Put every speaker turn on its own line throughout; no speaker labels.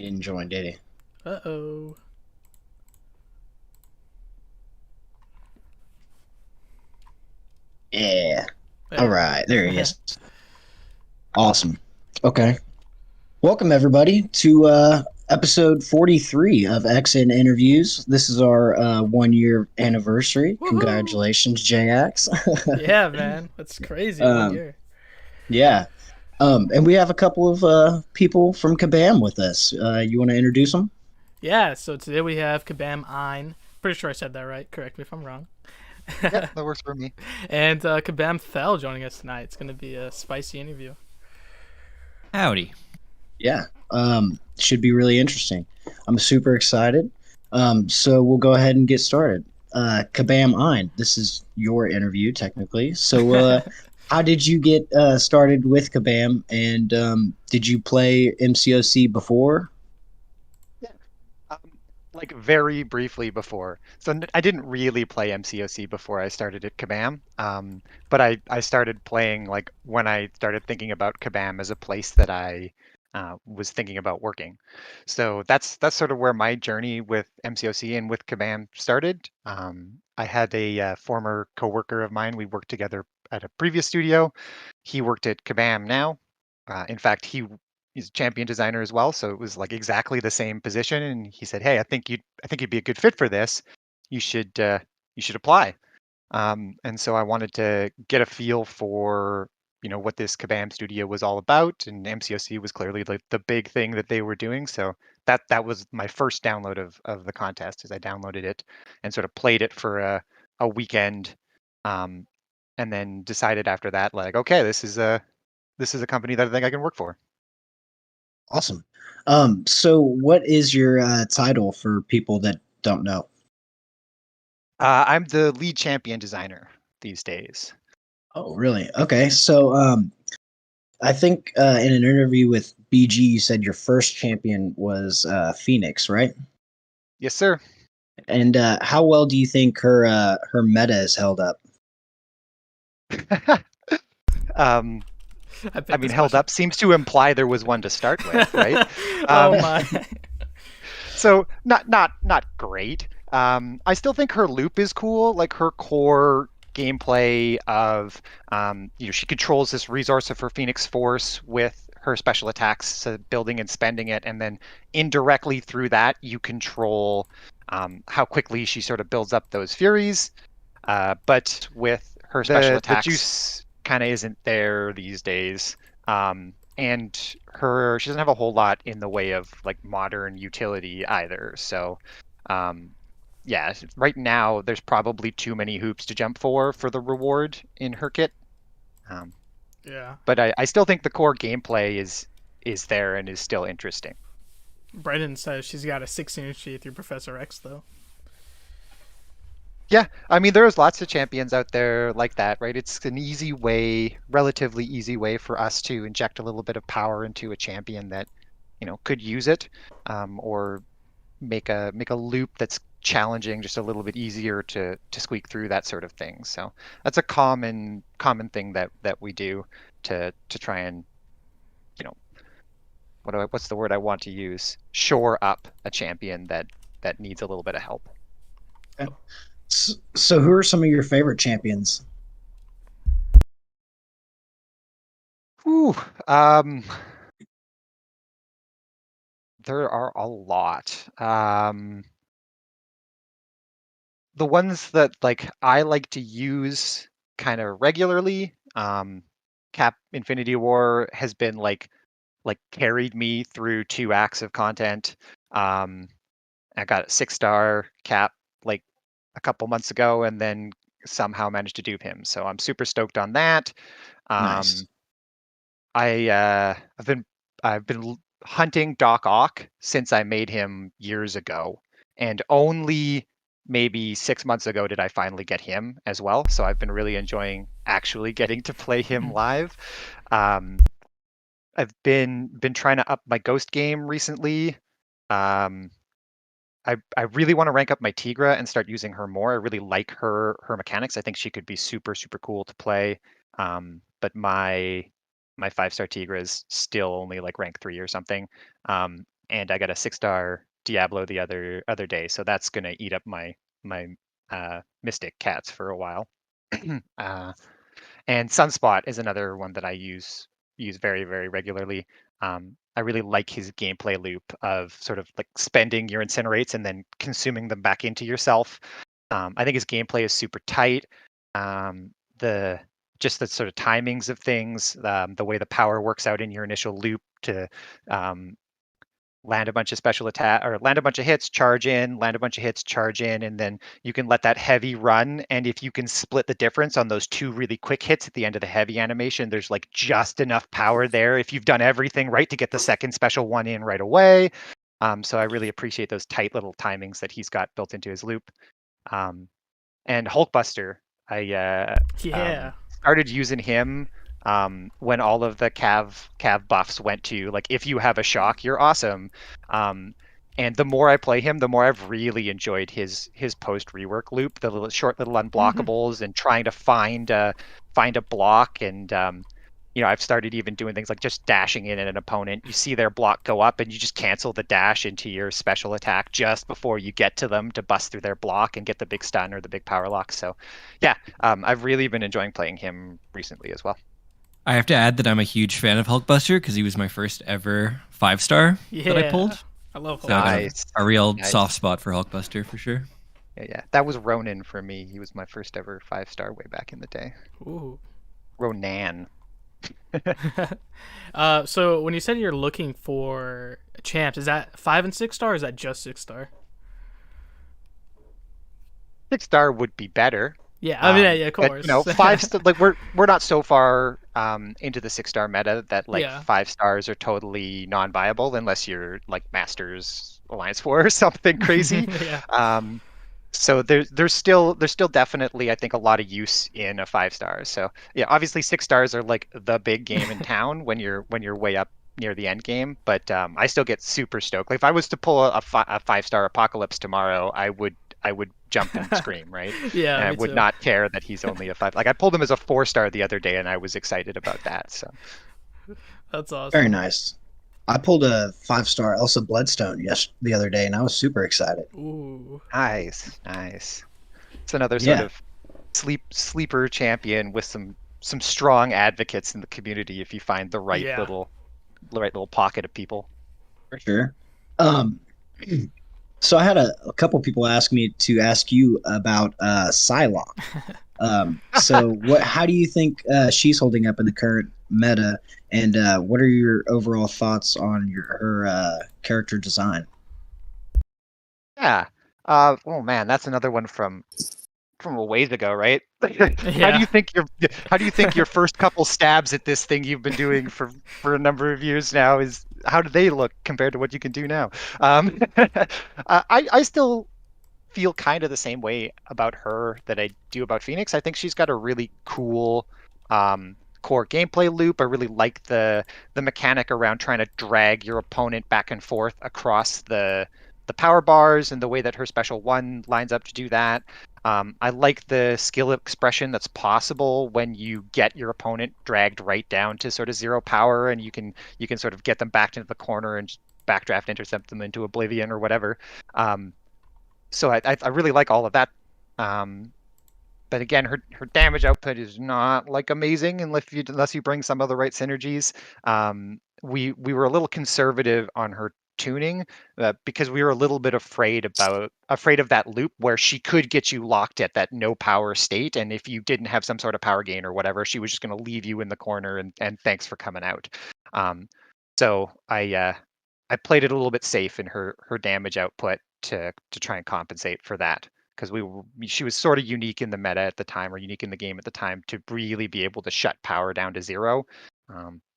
He didn't join, did he?
Uh-oh.
Yeah. All
There we
right, there he
go.
is. Awesome. Okay. Welcome everybody to episode 43 of XN Interviews. This is our 1 year anniversary.
Woohoo!
Congratulations, JX.
Yeah, man. That's crazy. One
um,
year.
yeah. And we have a couple of people from Kabam with us. You want to introduce them?
Yeah, so today we have Kabam Ein. Pretty sure I said that right. Correct me if I'm wrong.
Yep, that works for me.
And Kabam Thel joining us tonight. It's going to be a spicy interview.
Howdy.
Yeah. Should be really interesting. I'm super excited. So we'll go ahead and get started. Kabam Ein, this is your interview technically. So how did you get started with Kabam, and did you play MCOC before?
Yeah. Um, like very briefly before. So I didn't really play MCOC before I started at Kabam. But I started playing like when I started thinking about Kabam as a place that I was thinking about working. So that's sort of where my journey with MCOC and with Kabam started. I had a former coworker of mine. We worked together at a previous studio. He worked at Kabam now. In fact, he's a champion designer as well, so it was like exactly the same position. And he said, "Hey, I think you'd be a good fit for this. You should apply." And so I wanted to get a feel for what this Kabam studio was all about, and MCOC was clearly like the big thing that they were doing. So that was my first download of the contest. Is I downloaded it and sort of played it for a weekend, um, and then decided after that, like, okay, this is a company that I think I can work for.
Awesome. So what is your title for people that don't know?
I'm the lead champion designer these days.
Oh, really? Okay. So I think in an interview with BG, you said your first champion was Phoenix, right?
Yes, sir.
And how well do you think her meta is held up?
um,
I
I
bet
mean,
this
held
question.
up seems to imply there was one to start with, right?
Oh
Um,
my.
so not great. I still think her loop is cool, like her core gameplay of she controls this resource of her Phoenix Force with her special attacks, so building and spending it, and then indirectly through that you control how quickly she sort of builds up those Furies. But with her special
The
attacks,
juice.
kind of isn't there these days. And she doesn't have a whole lot in the way of like modern utility either. So, um, yeah, right now there's probably too many hoops to jump for the reward in her kit. Um,
Yeah.
but I still think the core gameplay is there and is still interesting.
Brendan says she's got a 16 HP through Professor X, though.
Yeah, I mean, there's lots of champions out there like that, right? It's an easy way, relatively easy way for us to inject a little bit of power into a champion that, could use it, or make a loop that's challenging just a little bit easier to squeak through, that sort of thing. So that's a common thing that we do to try and, you know, what's the word I want to use? Shore up a champion that needs a little bit of help.
So who are some of your favorite champions?
Whew. There are a lot. The ones that like I like to use kind of regularly, Cap Infinity War has been like carried me through 2 acts of content. I got a 6-star Cap like a couple months ago, and then somehow managed to dupe him. So I'm super stoked on that.
Nice.
Um, I I've been hunting Doc Ock since I made him years ago, and only maybe 6 months ago did I finally get him as well. So I've been really enjoying actually getting to play him live. Um, I've been trying to up my Ghost game recently. Um, I really want to rank up my Tigra and start using her more. I really like her mechanics. I think she could be super super cool to play. But my 5-star Tigra is still only like rank 3 or something. and I got a 6-star Diablo the other day, so that's gonna eat up my Mystic cats for a while. And Sunspot is another one that I use very, very regularly. I really like his gameplay loop of sort of like spending your incinerates and then consuming them back into yourself. I think his gameplay is super tight. The sort of timings of things, the way the power works out in your initial loop to land a bunch of special attack or land a bunch of hits, charge in, land a bunch of hits, charge in, and then you can let that heavy run. And if you can split the difference on those 2 really quick hits at the end of the heavy animation, there's like just enough power there if you've done everything right to get the second special one in right away. So I really appreciate those tight little timings that he's got built into his loop. And Hulkbuster, I started using him when all of the cav buffs went to like, if you have a shock, you're awesome. And the more I play him, the more I've really enjoyed his post rework loop, the short little unblockables and trying to find a block. And I've started even doing things like just dashing in at an opponent. You see their block go up and you just cancel the dash into your special attack just before you get to them to bust through their block and get the big stun or the big power lock. So yeah, I've really been enjoying playing him recently as well.
I have to add that I'm a huge fan of Hulkbuster because he was my first ever 5-star that I pulled.
I love Hulkbuster.
So nice. A real soft spot for Hulkbuster for sure.
Yeah. That was Ronan for me. He was my first ever 5-star way back in the day.
Ooh.
Ronan.
So when you said you're looking for champs, is that 5 and 6-star or is that just 6-star?
6-star would be better.
Yeah, I mean, yeah, of course.
But, 5-star, like we're not so far into the 6-star meta that like 5 stars are totally non-viable unless you're like Masters Alliance 4 or something crazy. So there's still definitely, I think, a lot of use in a 5-star. So yeah, obviously 6 stars are like the big game in town when you're way up near the end game. But I still get super stoked. Like if I was to pull a 5-star Apocalypse tomorrow, I would jump and scream, right?
Yeah,
and I would not care that he's only a 5. Like I pulled him as a 4-star the other day, and I was excited about that. So
that's awesome.
Very nice. I pulled a 5-star Elsa Bloodstone the other day, and I was super excited.
Ooh,
nice. It's another sort of sleeper champion with some strong advocates in the community if you find the right little pocket of people.
For sure. So I had a couple people ask me to ask you about Cylon. So how do you think she's holding up in the current meta, and what are your overall thoughts on her character design?
Yeah. Oh man, that's another one from a ways ago, right? How do you think your first couple stabs at this thing you've been doing for a number of years now how do they look compared to what you can do now? I still feel kind of the same way about her that I do about Phoenix. I think she's got a really cool core gameplay loop. I really like the mechanic around trying to drag your opponent back and forth across the power bars and the way that her special one lines up to do that. I like the skill expression that's possible when you get your opponent dragged right down to sort of 0 power, and you can sort of get them back into the corner and backdraft intercept them into oblivion or whatever. So I really like all of that. But again, her damage output is not like amazing unless you bring some of the right synergies. We were a little conservative on her tuning because we were a little bit afraid of that loop where she could get you locked at that no power state, and if you didn't have some sort of power gain or whatever, she was just going to leave you in the corner and thanks for coming out. So I played it a little bit safe in her damage output to try and compensate for that, because she was sort of unique in the meta at the time, or unique in the game at the time, to really be able to shut power down to 0.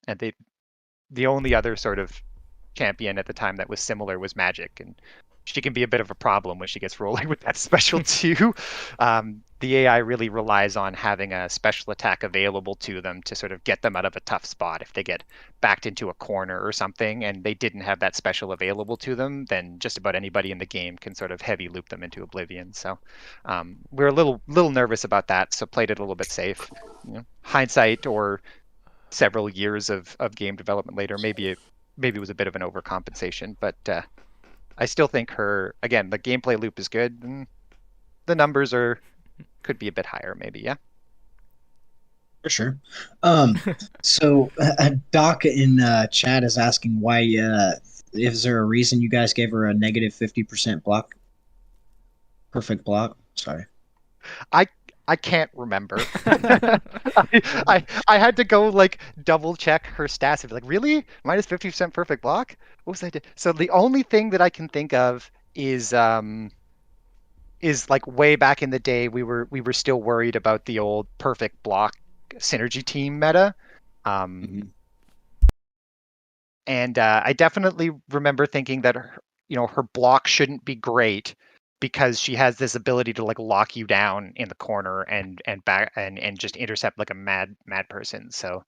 And the only other sort of champion at the time that was similar was Magic, and she can be a bit of a problem when she gets rolling with that special too. The AI really relies on having a special attack available to them to sort of get them out of a tough spot. If they get backed into a corner or something and they didn't have that special available to them, then just about anybody in the game can sort of heavy loop them into oblivion. So we're a little nervous about that, so played it a little bit safe. Hindsight or several years of game development later, maybe maybe was a bit of an overcompensation, but I still think her, again, the gameplay loop is good. And the numbers could be a bit higher, maybe. Yeah.
For sure. So Doc in chat is asking why. Is there a reason you guys gave her a negative 50% block? Perfect block. Sorry.
I can't remember. I had to go like double check her stats and be like, really? Minus 50% perfect block? What was I doing? So the only thing that I can think of is like way back in the day we were still worried about the old perfect block synergy team meta.
Mhm.
And I definitely remember thinking that her block shouldn't be great because she has this ability to like lock you down in the corner and back and just intercept like a mad person. So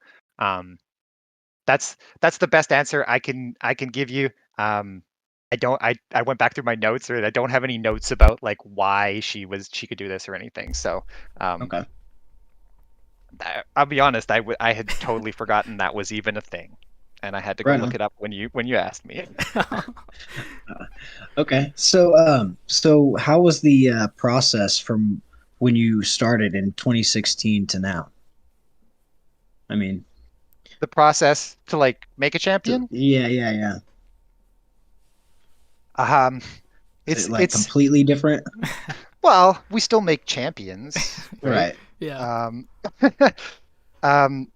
that's the best answer I can give you. I went back through my notes, and I don't have any notes about like why she could do this or anything. So
Okay.
I'll be honest, I had totally forgotten that was even a thing, and I had to go
Right
look
on.
it up when you asked me.
Okay. So how was the process from when you started in 2016 to now? I mean,
The process to like make a champion,
yeah.
um,
Is it
it's
like completely different?
well, we still make champions, right?
Right.
Yeah.
Um, um,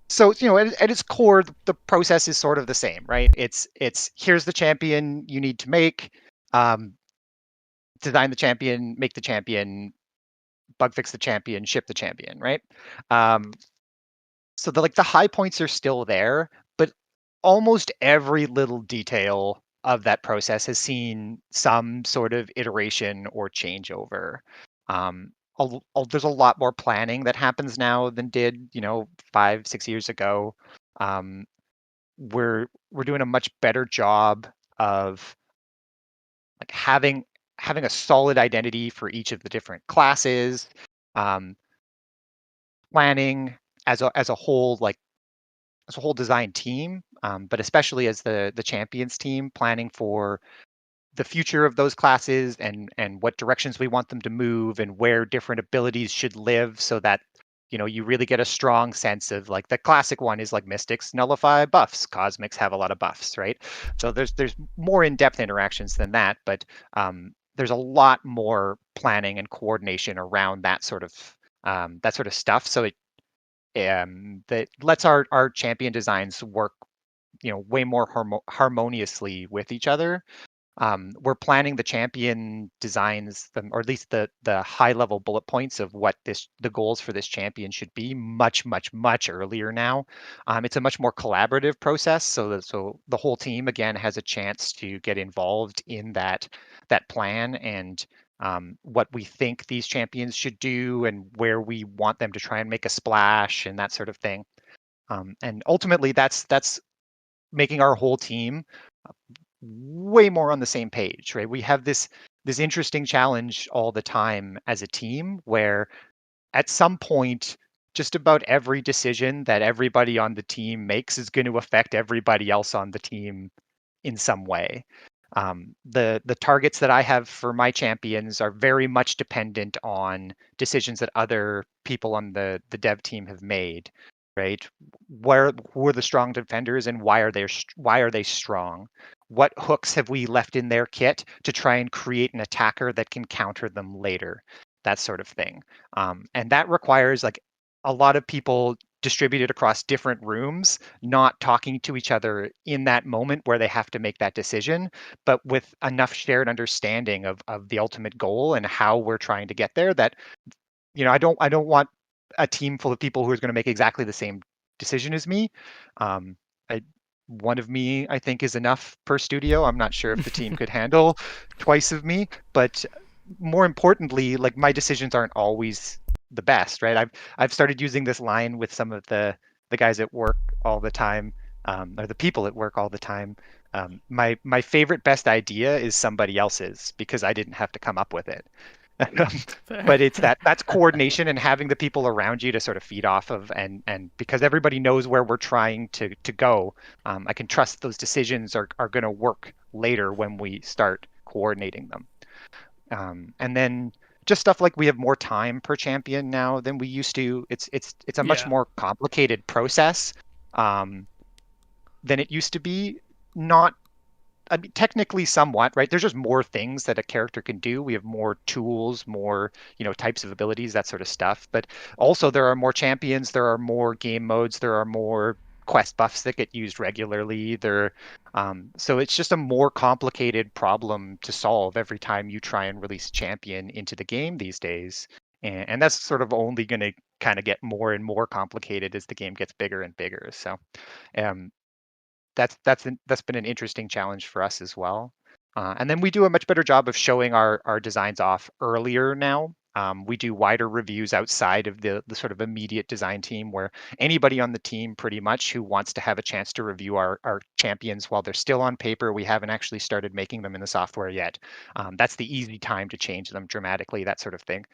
so at its core, the process is sort of the same, right? It's here's the champion you need to make, um, design the champion, make the champion, bug fix the champion, ship the champion, right? Um, so the high points are still there, but almost every little detail of that process has seen some sort of iteration or changeover. There's a lot more planning that happens now than did 5-6 years ago. Um, we're doing a much better job of like having a solid identity for each of the different classes, um, planning as a whole, like as a whole design team, but especially as the champions team, planning for the future of those classes and what directions we want them to move and where different abilities should live, so that you really get a strong sense of like the classic one is like mystics nullify buffs, cosmics have a lot of buffs, right? So there's more in-depth interactions than that, but there's a lot more planning and coordination around that sort of stuff. So that lets our champion designs work way more harmoniously with each other. We're planning the champion designs, or at least the high level bullet points of what the goals for this champion should be much earlier now. It's a much more collaborative process, so the whole team again has a chance to get involved in that plan and what we think these champions should do and where we want them to try and make a splash and that sort of thing. And ultimately, that's making our whole team way more on the same page, right? We have this interesting challenge all the time as a team where at some point just about every decision that everybody on the team makes is going to affect everybody else on the team in some way. The targets that I have for my champions are very much dependent on decisions that other people on the dev team have made, right? Who are the strong defenders and why are they strong? What hooks have we left in their kit to try and create an attacker that can counter them later? That sort of thing. And that requires like a lot of people distributed across different rooms, not talking to each other in that moment where they have to make that decision, but with enough shared understanding of the ultimate goal and how we're trying to get there, that I don't want a team full of people who are going to make exactly the same decision as me. Um, one of me, I think, is enough per studio. I'm not sure if the team could handle twice of me, but more importantly, like my decisions aren't always the best, right? I've started using this line with some of the guys at work all the time, or the people at work all the time. My favorite best idea is somebody else's because I didn't have to come up with it. But it's that's coordination and having the people around you to sort of feed off of, and because everybody knows where we're trying to go, I can trust those decisions are going to work later when we start coordinating them. And then just stuff like we have more time per champion now than we used to. It's a much more complicated process than it used to be. Not, I mean, technically somewhat, right? There's just more things that a character can do. We have more tools, more, types of abilities, that sort of stuff. But also there are more champions, there are more game modes, there are more quest buffs that get used regularly. So it's just a more complicated problem to solve every time you try and release champion into the game these days. And that's sort of only going to kind of get more and more complicated as the game gets bigger and bigger. So that's been an interesting challenge for us as well. And then we do a much better job of showing our designs off earlier now. We do wider reviews outside of the sort of immediate design team, where anybody on the team pretty much who wants to have a chance to review our champions while they're still on paper, we haven't actually started making them in the software yet. That's the easy time to change them dramatically, that sort of thing.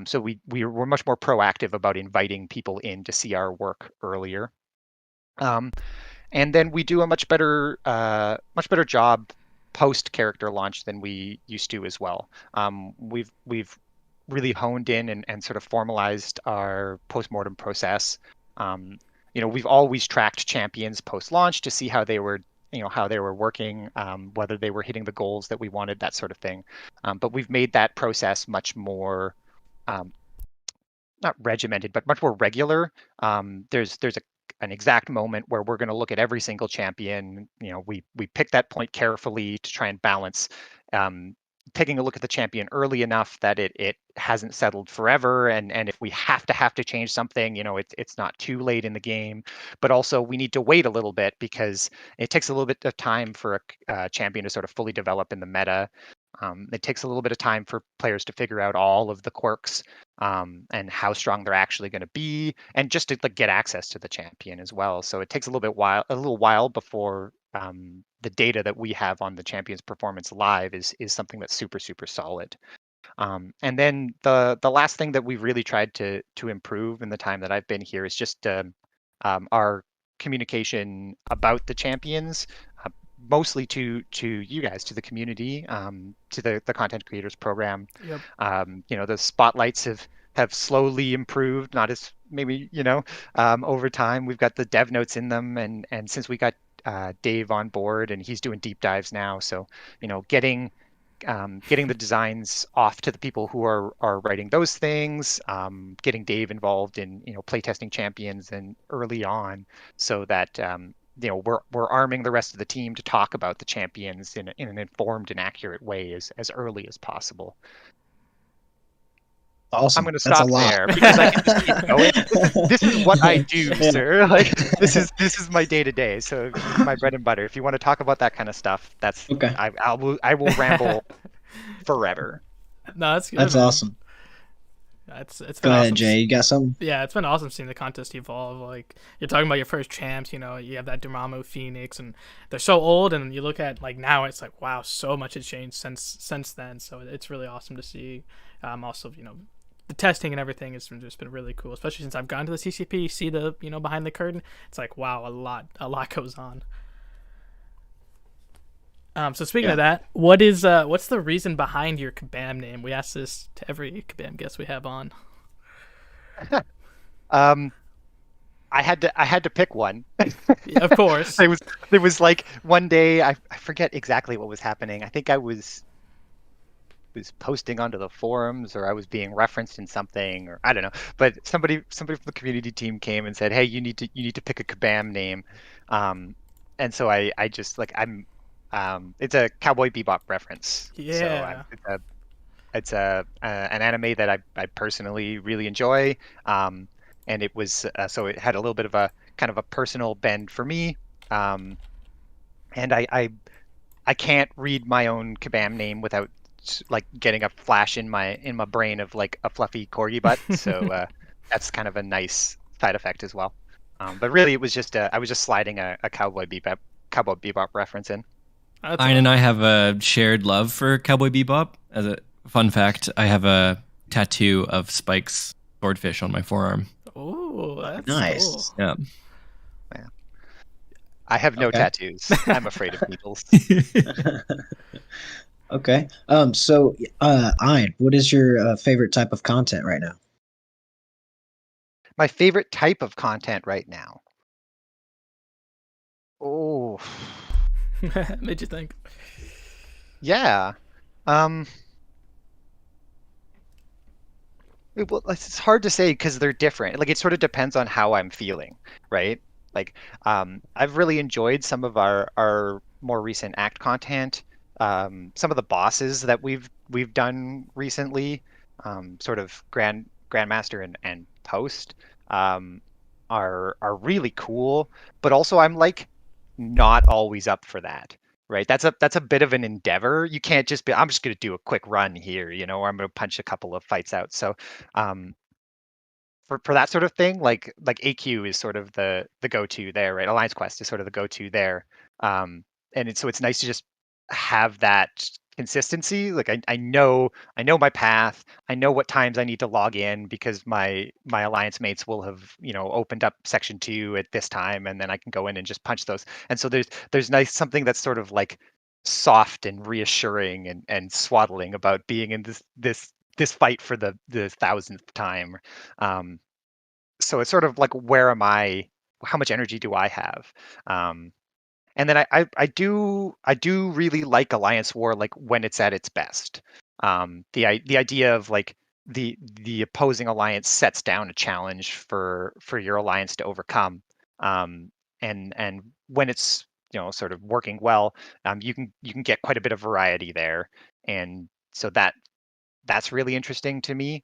So we're much more proactive about inviting people in to see our work earlier. And then we do a much better job post character launch than we used to as well. We've really honed in and sort of formalized our postmortem process. We've always tracked champions post launch to see how they were working, whether they were hitting the goals that we wanted, that sort of thing. But we've made that process much more not regimented, but much more regular. There's an exact moment where we're going to look at every single champion. We pick that point carefully to try and balance taking a look at the champion early enough that it hasn't settled forever, and if we have to change something, it's not too late in the game. But also we need to wait a little bit because it takes a little bit of time for a champion to sort of fully develop in the meta. It takes a little bit of time for players to figure out all of the quirks and how strong they're actually going to be, and just to get access to the champion as well. So it takes a little while before the data that we have on the champion's performance live is something that's super, super solid. And then the last thing that we've really tried to improve in the time that I've been here is just our communication about the champions, mostly to you guys, to the community, to the content creators program. Yep. The spotlights have slowly improved, not as maybe over time. We've got the dev notes in them, and since we got Dave on board, and he's doing deep dives now, so getting the designs off to the people who are writing those things, getting Dave involved in playtesting champions and early on, so that we're arming the rest of the team to talk about the champions in an informed and accurate way as early as possible.
Awesome.
I'm going to stop there because I can just keep going. This is what I do, sir. This is my day to day. So my bread and butter. If you want to talk about that kind of stuff, that's okay. I will ramble forever.
No, that's good.
That's man. Awesome.
It's been
Go ahead,
awesome.
Jay. You got something?
Yeah, it's been awesome seeing the contest evolve. Like, you're talking about your first champs. You have that Dormammu, Phoenix, and they're so old. And you look at now, it's like, wow, so much has changed since then. So it's really awesome to see. Also, the testing and everything has just been really cool, especially since I've gone to the CCP, see the behind the curtain. It's like, wow, a lot goes on. So speaking of that, what's the reason behind your Kabam name? We ask this to every Kabam guest we have on.
I had to pick one.
Of course.
There was like one day, I forget exactly what was happening. I think I was posting onto the forums, or I was being referenced in something, or I don't know. But somebody from the community team came and said, "Hey, you need to pick a Kabam name," and so I just it's a Cowboy Bebop reference.
Yeah.
So it's an anime that I personally really enjoy, and it was so it had a little bit of a kind of a personal bend for me, and I can't read my own Kabam name without getting a flash in my brain of a fluffy corgi butt. So that's kind of a nice side effect as well. But really, it was just I was just sliding a Cowboy Bebop reference in.
Ein and I have a shared love for Cowboy Bebop Fun fact: I have a tattoo of Spike's swordfish on my forearm.
Oh, that's
Nice.
cool.
Yeah.
I have no
Okay.
tattoos. I'm afraid of needles.
Okay. So, Ein, what is your favorite type of content right now?
My favorite type of content right now. Oh,
Made you think.
yeah. Well, it's hard to say because they're different. Like it sort of depends on how I'm feeling, right? Like, I've really enjoyed some of our more recent act content. Some of the bosses that we've done recently, sort of Grandmaster and Post, um, are really cool. But also, I'm like not always up for that. Right, that's a bit of an endeavor. You can't just be, I'm just going to do a quick run here, or I'm going to punch a couple of fights out. So, um, for that sort of thing, like AQ is sort of the go-to there, right? Alliance Quest is sort of the go-to there, and it's nice to just have that consistency. Like I know my path. I know what times I need to log in because my alliance mates will have opened up section 2 at this time, and then I can go in and just punch those. And so there's nice something that's sort of like soft and reassuring and swaddling about being in this fight for the thousandth time. Um, so it's sort of like, where am I? How much energy do I have? And then I do really like Alliance War, like when it's at its best. The idea of like the opposing alliance sets down a challenge for your alliance to overcome. And when it's sort of working well, you can get quite a bit of variety there, and so that's really interesting to me.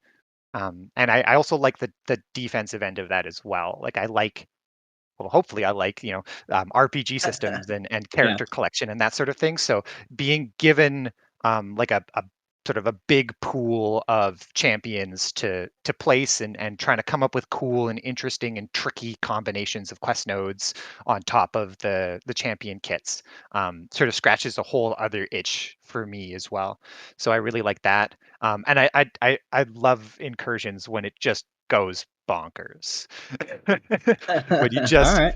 And I also like the defensive end of that as well. Like well, hopefully I like, RPG systems and
Yeah.
character collection and that sort of thing. So being given like a sort of a big pool of champions to place and trying to come up with cool and interesting and tricky combinations of quest nodes on top of the champion kits, sort of scratches a whole other itch for me as well. So I really like that. And I love incursions when it just goes bonkers. When you
All
just
right.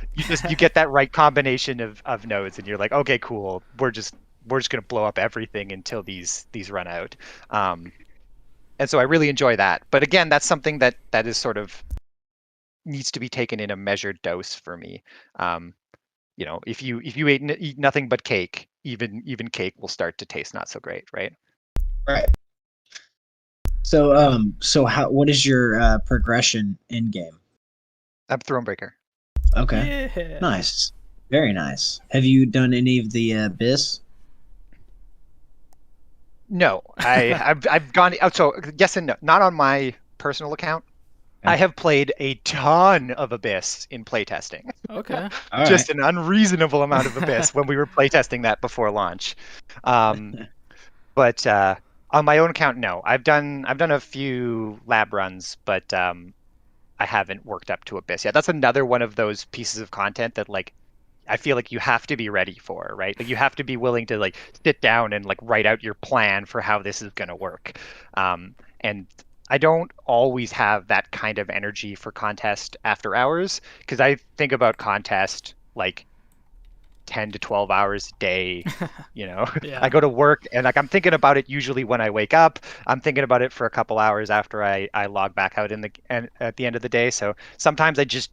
you get that right combination of nodes, and you're like, okay, cool. We're just gonna blow up everything until these run out. Um, and so I really enjoy that. But again, that's something that is sort of needs to be taken in a measured dose for me. Um, if you eat nothing but cake, even cake will start to taste not so great, right?
Right. So, what is your progression in game?
I'm Thronebreaker.
Okay.
Yeah.
Nice. Very nice. Have you done any of the Abyss?
No, I've gone. Oh, so yes and no. Not on my personal account. I
Okay.
have played a ton of Abyss in playtesting.
Okay.
All right.
Just an unreasonable amount of Abyss when we were playtesting that before launch. Um, but on my own account, no. I've done a few lab runs, but I haven't worked up to Abyss yet. That's another one of those pieces of content that like I feel like you have to be ready for, right? Like you have to be willing to like sit down and like write out your plan for how this is going to work. And I don't always have that kind of energy for contest after hours because I think about contest like 10 to 12 hours a day.
Yeah.
I go to work and like I'm thinking about it usually when I wake up. I'm thinking about it for a couple hours after I log back out and at the end of the day. So sometimes I just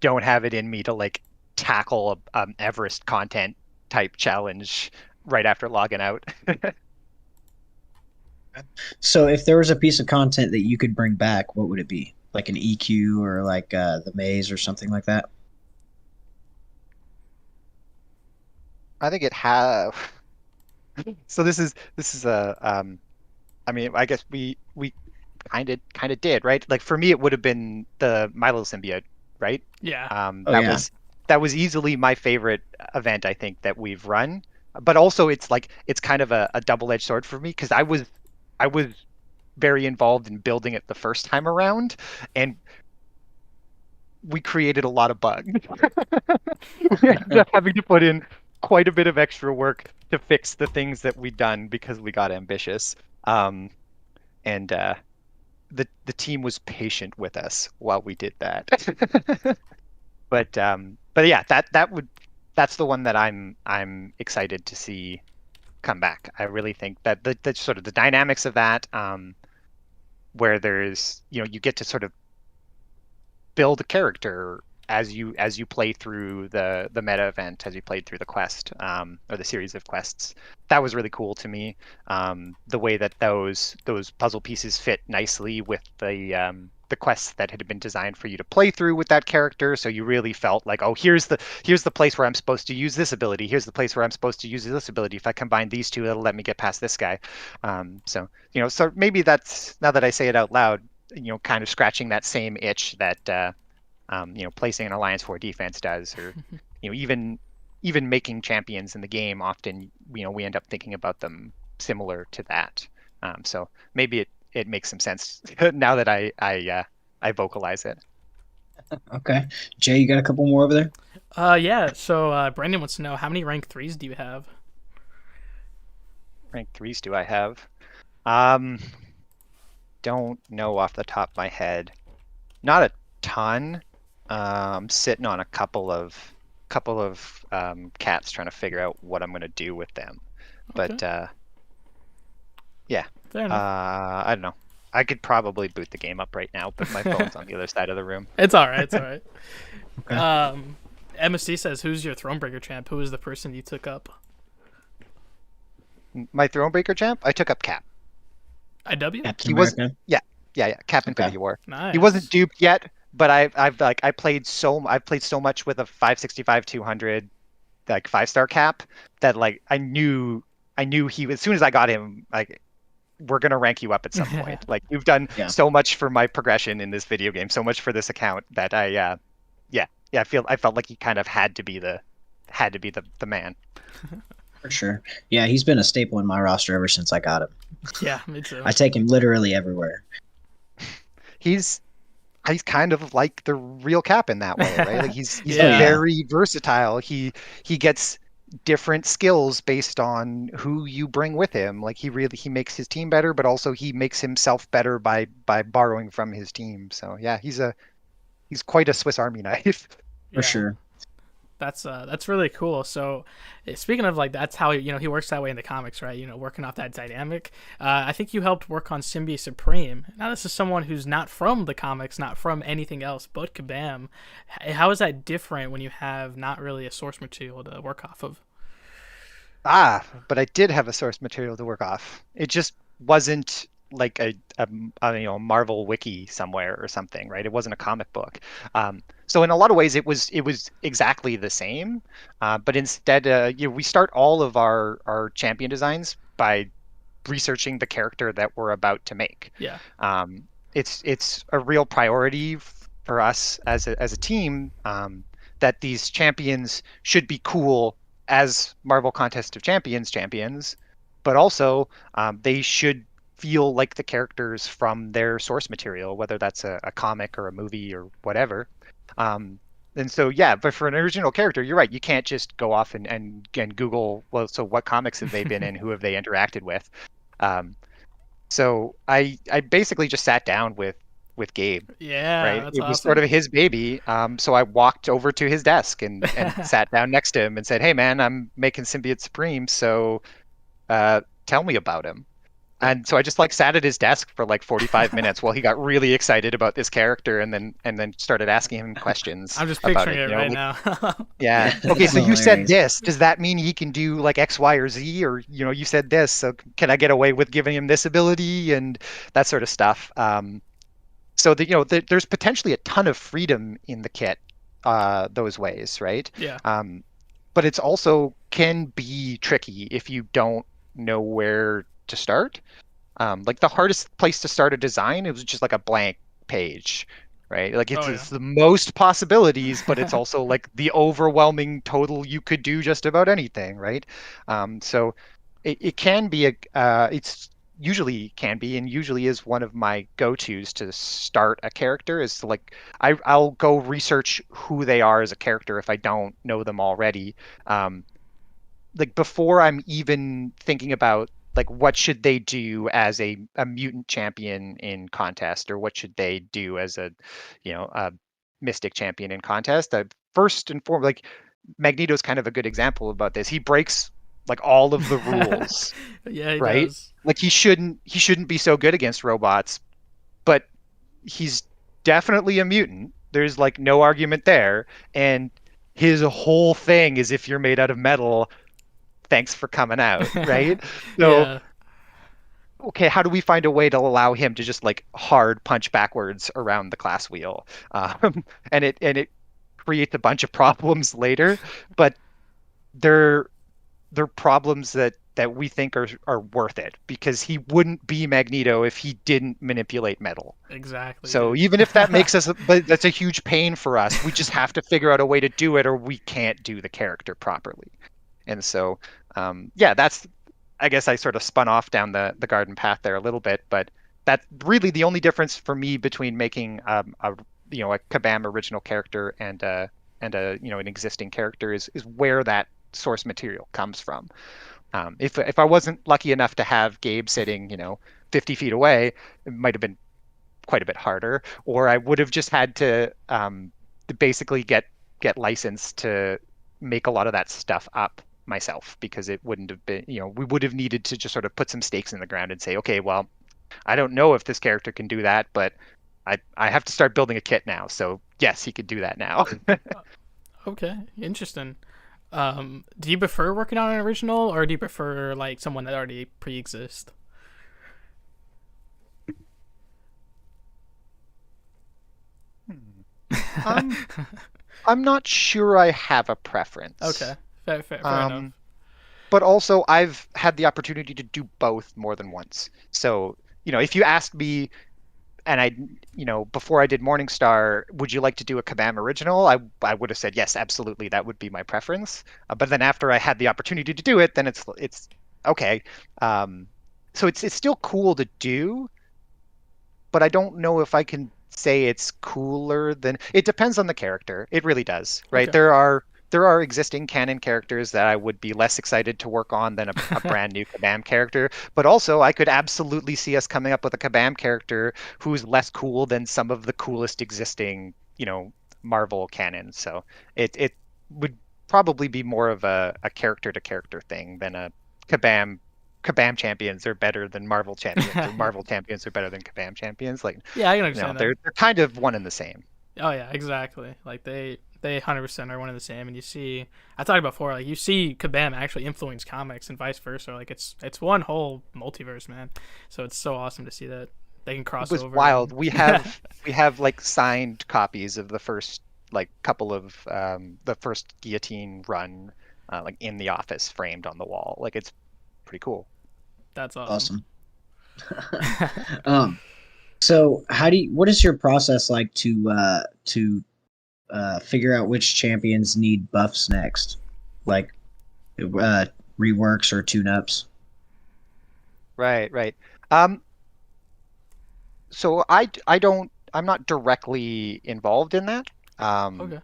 don't have it in me to like tackle a Everest content type challenge right after logging out.
So, if there was a piece of content that you could bring back, what would it be? Like an EQ or like the maze or something like that?
I think it have. So this is a I mean, I guess we kind of did, right? Like for me, it would have been the Milo symbiote, right?
Yeah.
Oh
That
yeah.
was easily my favorite event I think that we've run. But also, it's kind of a double-edged sword for me because I was very involved in building it the first time around, and we created a lot of bugs. We ended up having to put in quite a bit of extra work to fix the things that we'd done because we got ambitious. Um, and the team was patient with us while we did that. But yeah, that's the one that I'm excited to see come back. I really think that the sort of the dynamics of that, where there's, you get to sort of build a character as you play through the meta event, as you played through the quest, or the series of quests. That was really cool to me. The way that those puzzle pieces fit nicely with the quests that had been designed for you to play through with that character. So you really felt like, oh, here's the place where I'm supposed to use this ability. Here's the place where I'm supposed to use this ability. If I combine these two, it'll let me get past this guy. So maybe that's, now that I say it out loud, kind of scratching that same itch that placing an Alliance 4 defense does, or even making champions in the game. Often, we end up thinking about them similar to that. So maybe it makes some sense now that I vocalize it.
Okay, Jay, you got a couple more over there?
Yeah. So Brandon wants to know, how many rank 3s do you have?
Rank 3s do I have? Don't know off the top of my head. Not a ton. I'm sitting on a couple of cats, trying to figure out what I'm going to do with them.
Okay.
But yeah,
Fair enough.
I don't know. I could probably boot the game up right now, but my phone's on the other side of the room.
It's all right. It's all right.
Okay.
MSC says, "Who's your Thronebreaker champ? Who is the person you took up?"
My Thronebreaker champ, I took up Cap.
IW.
Captain
He was
America.
yeah, Cap Infinity
Okay.
War.
Nice.
He wasn't duped yet, but I've played so much with a 565 200 like 5-star Cap that like I knew he, as soon as I got him, like, we're gonna rank you up at some point. Like, you've done
Yeah.
so much for my progression in this video game, so much for this account, that I felt like he kind of had to be the man.
For sure. Yeah, he's been a staple in my roster ever since I got him.
Yeah, me too.
I take him literally everywhere.
He's kind of like the real Cap in that way, right? Like, he's
Yeah.
very versatile. He gets different skills based on who you bring with him. Like, he makes his team better, but also he makes himself better by borrowing from his team. So yeah, he's quite a Swiss Army knife.
For sure.
That's really cool. So, speaking of, like, that's how he works that way in the comics, right? Working off that dynamic. I think you helped work on Symbiote Supreme. Now, this is someone who's not from the comics, not from anything else but Kabam. How is that different when you have not really a source material to work off of?
But I did have a source material to work off. It just wasn't like a Marvel wiki somewhere or something, right? It wasn't a comic book. So in a lot of ways, it was exactly the same. But instead, we start all of our champion designs by researching the character that we're about to make.
Yeah.
It's a real priority for us as a team, that these champions should be cool as Marvel Contest of Champions, but also they should feel like the characters from their source material, whether that's a comic or a movie or whatever. And so, yeah, but for an original character, you're right. You can't just go off and Google, well, so what comics have they been in? Who have they interacted with? So I basically just sat down with Gabe.
Yeah,
Right.
that's
It was
awesome.
sort of his baby. So I walked over to his desk and sat down next to him and said, "Hey, man, I'm making Symbiote Supreme. So tell me about him." And so I just like sat at his desk for like 45 minutes while he got really excited about this character, and then started asking him questions.
I'm just
about
picturing it right now.
Yeah.
Yeah,
Okay,
that's
so you said
hilarious.
this. Does that mean he can do like X, Y, or Z? Or, you said this. So can I get away with giving him this ability and that sort of stuff? So there's potentially a ton of freedom in the kit those ways, right?
Yeah.
But it's also can be tricky if you don't know where to start. Like, the hardest place to start a design, it was just like a blank page, right? Like, it's the most possibilities, but it's also like the overwhelming total. You could do just about anything, right? So it can be it's usually can be, and usually is, one of my go-tos to start a character, is to, like, I'll go research who they are as a character if I don't know them already. Like, before I'm even thinking about like what should they do as a mutant champion in contest, or what should they do as a a mystic champion in contest. First and foremost, like Magneto's kind of a good example about this. He breaks like all of the rules,
Yeah, he
right?
does.
Like he shouldn't be so good against robots, but he's definitely a mutant. There's like no argument there. And his whole thing is, if you're made out of metal, thanks for coming out, right? So,
Yeah.
okay, how do we find a way to allow him to just like hard punch backwards around the class wheel? And it creates a bunch of problems later, but they're problems that we think are worth it, because he wouldn't be Magneto if he didn't manipulate metal.
Exactly,
So
dude.
even if that makes us, but that's a huge pain for us. We just have to figure out a way to do it, or we can't do the character properly. And so, yeah, that's, I guess I sort of spun off down the garden path there a little bit, but that's really the only difference for me between making a Kabam original character and a an existing character is where that source material comes from. If I wasn't lucky enough to have Gabe sitting 50 feet away, it might have been quite a bit harder, or I would have just had to basically get licensed to make a lot of that stuff up myself, because it wouldn't have been, we would have needed to just sort of put some stakes in the ground and say, okay, well, I don't know if this character can do that, but I have to start building a kit now. So yes, he could do that now.
Okay, interesting. Do you prefer working on an original, or do you prefer like someone that already pre-exists?
um, I'm not sure I have a preference.
Okay, fair enough.
But also, I've had the opportunity to do both more than once. So, if you asked me, and before I did Morningstar, would you like to do a Kabam original? I would have said yes, absolutely. That would be my preference. But then after I had the opportunity to do it, then it's okay. So it's still cool to do, but I don't know if I can say it's cooler than. It depends on the character. It really does, right?
Okay.
There are existing canon characters that I would be less excited to work on than a brand new Kabam character. But also, I could absolutely see us coming up with a Kabam character who's less cool than some of the coolest existing, Marvel canon. So it would probably be more of a character to character thing than a Kabam. Kabam champions are better than Marvel champions, or Marvel champions are better than Kabam champions. Like,
Yeah, I can understand that.
they're kind of one and the same.
Oh yeah, exactly. Like they 100% are one and the same, and you see, I talked about before, like you see Kabam actually influence comics and vice versa. Like it's one whole multiverse, man. So it's so awesome to see that they can cross
It was
over.
wild.
And...
We have like signed copies of the first like couple of the first Guillotine run, like in the office, framed on the wall. Like, it's pretty cool.
That's awesome.
So what is your process like to figure out which champions need buffs next, like reworks or tune-ups?
Right. So I'm not directly involved in that.
Okay.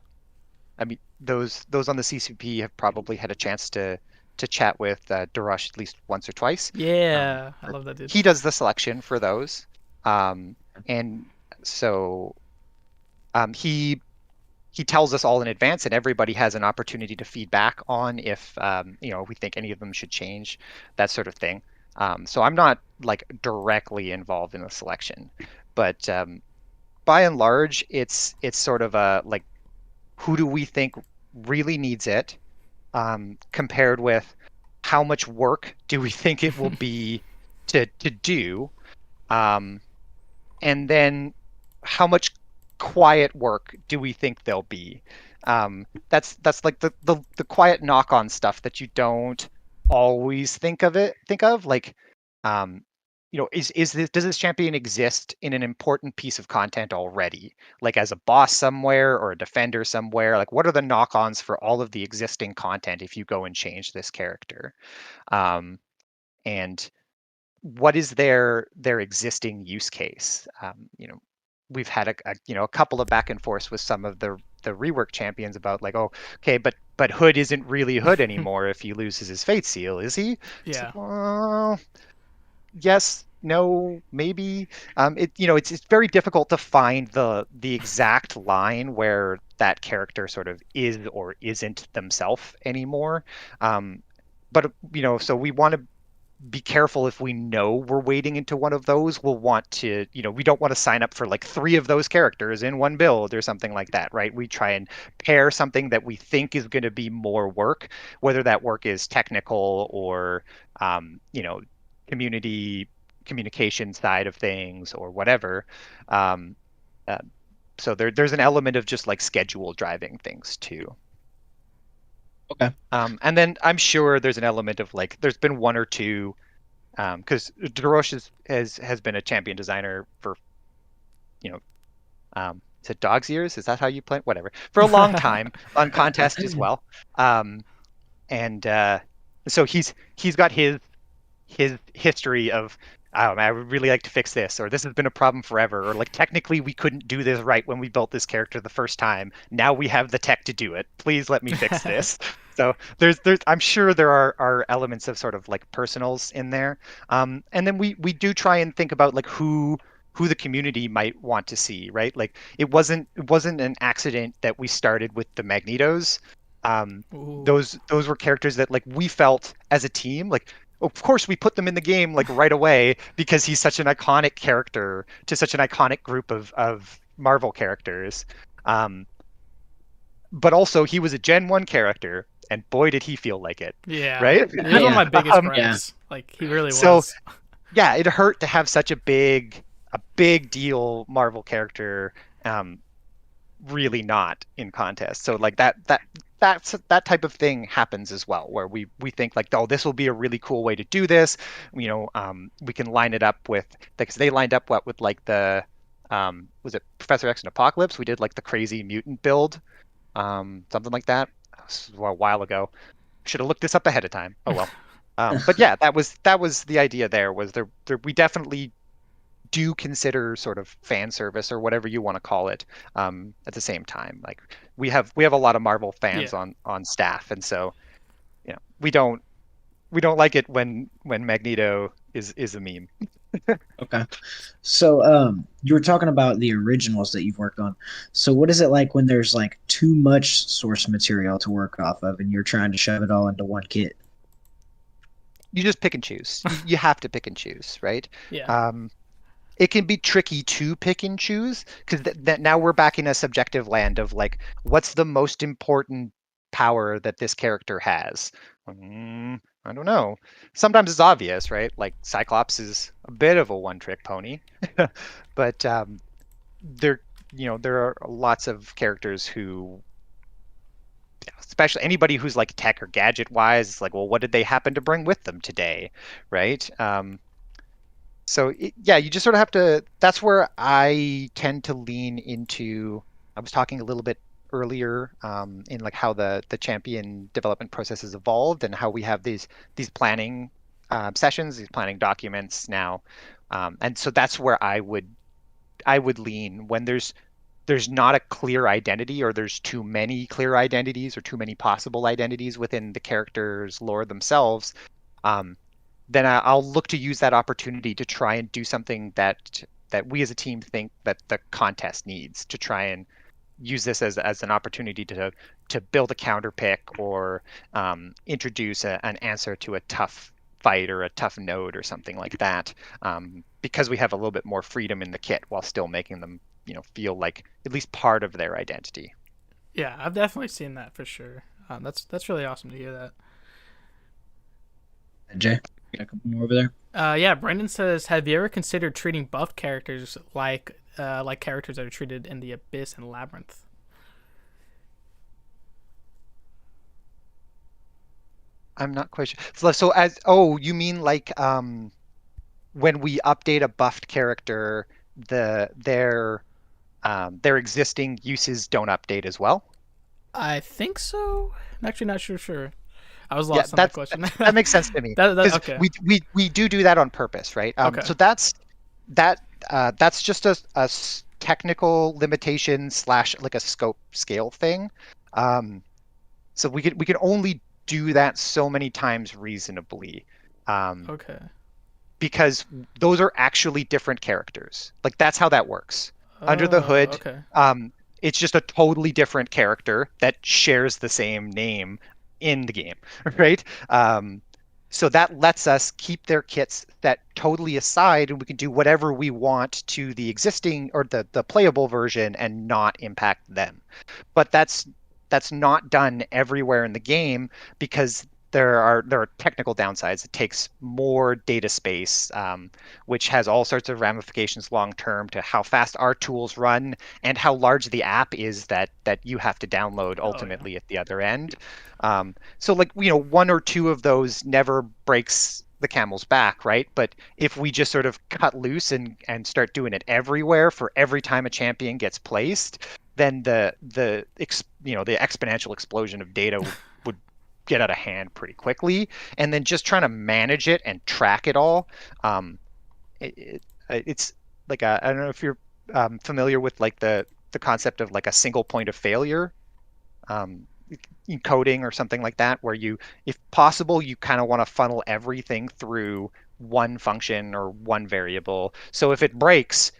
I mean, those on the CCP have probably had a chance to chat with Darush at least once or twice.
Yeah, I love that dude.
He does the selection for those, and so he tells us all in advance, and everybody has an opportunity to feedback on if we think any of them should change, that sort of thing. So I'm not like directly involved in the selection, but by and large, it's sort of a like, who do we think really needs it, compared with how much work do we think it will be to do, and then how much quiet work do we think there'll be. That's like the quiet knock-on stuff that you don't always think of, like, does this champion exist in an important piece of content already, like as a boss somewhere or a defender somewhere? Like, what are the knock-ons for all of the existing content if you go and change this character, and what is their existing use case? We've had a couple of back and forths with some of the rework champions about like, oh, okay, but but Hood isn't really Hood anymore if he loses his Fate Seal, is he? It's
Yeah.
like, well, yes, no, maybe. It's very difficult to find the exact line where that character sort of is or isn't themselves anymore. But so we want to be careful. If we know we're wading into one of those, we'll want to, we don't want to sign up for like 3 of those characters in one build or something like that, right? We try and pair something that we think is going to be more work, whether that work is technical or, community communication side of things or whatever. Um, uh, so there's an element of just like schedule driving things too.
Okay.
And then I'm sure there's an element of like there's been 1 or 2 because Darosh has been a champion designer for is it dog's ears? Is that how you play? Whatever, for a long time on contest as well. And so he's got his history of I would really like to fix this, or this has been a problem forever, or like technically we couldn't do this right when we built this character the first time. Now we have the tech to do it. Please let me fix this. So there's I'm sure there are elements of sort of like personals in there. And then we do try and think about like who the community might want to see, right? Like it wasn't an accident that we started with the Magnetos. Those were characters that like we felt as a team like, of course we put them in the game like right away because he's such an iconic character to such an iconic group of Marvel characters. But also he was a Gen 1 character, and boy did he feel like it.
Yeah.
Right?
He was one of my biggest gripes. Like he really was.
So yeah, it hurt to have such a big deal Marvel character really not in contest. So like that type of thing happens as well, where we think like, oh, this will be a really cool way to do this. We can line it up with, because they lined up with like the was it Professor X and Apocalypse? We did like the crazy mutant build, something like that. This was a while ago. Should have looked this up ahead of time. Oh well. But yeah, that was the idea. We definitely do consider sort of fan service or whatever you want to call it at the same time. Like we have a lot of Marvel fans on staff, and so we don't like it when Magneto is a meme.
Okay. So you were talking about the originals that you've worked on. So what is it like when there's like too much source material to work off of and you're trying to shove it all into one kit?
You just pick and choose. You have to pick and choose, right?
Yeah.
It can be tricky to pick and choose because that now we're back in a subjective land of like, what's the most important power that this character has? I don't know. Sometimes it's obvious, right? Like Cyclops is a bit of a one-trick pony, but there are lots of characters who, especially anybody who's like tech or gadget wise, it's like, well, what did they happen to bring with them today, right? So you just sort of have to. That's where I tend to lean into. I was talking a little bit earlier in like how the champion development process has evolved and how we have these planning sessions, these planning documents now, and so that's where I would lean when there's not a clear identity, or there's too many clear identities or too many possible identities within the character's lore themselves. Then I'll look to use that opportunity to try and do something that we as a team think that the contest needs, to try and use this as an opportunity to build a counter pick or introduce an answer to a tough fight or a tough node or something like that, because we have a little bit more freedom in the kit while still making them feel like at least part of their identity.
Yeah, I've definitely seen that for sure. That's really awesome to hear that.
Jay, got a couple more over there.
Yeah, Brendan says, have you ever considered treating buffed characters like characters that are treated in the Abyss and Labyrinth?
I'm not quite sure. So you mean like when we update a buffed character, their existing uses don't update as well?
I think so. I'm actually not sure. I was lost on that question.
That makes sense to me.
Okay.
We do that on purpose, right?
Okay.
So that's just a technical limitation / like a scope scale thing. So we can only do that so many times reasonably.
Okay.
Because those are actually different characters. Like that's how that works. Under the
Oh,
hood,
okay.
it's just a totally different character that shares the same name in the game, right? So that lets us keep their kits that totally aside, and we can do whatever we want to the existing or the playable version and not impact them. But that's not done everywhere in the game because there are technical downsides. It takes more data space, which has all sorts of ramifications long term to how fast our tools run and how large the app is that you have to download
Oh yeah.
ultimately at the other end. So like one or two of those never breaks the camel's back, right? But if we just sort of cut loose and start doing it everywhere for every time a champion gets placed, then the exponential explosion of data would get out of hand pretty quickly. And then just trying to manage it and track it all, it's like I don't know if you're familiar with like the concept of like a single point of failure. Um, Coding or something like that, where you, if possible, you kind of want to funnel everything through one function or one variable. So if it breaks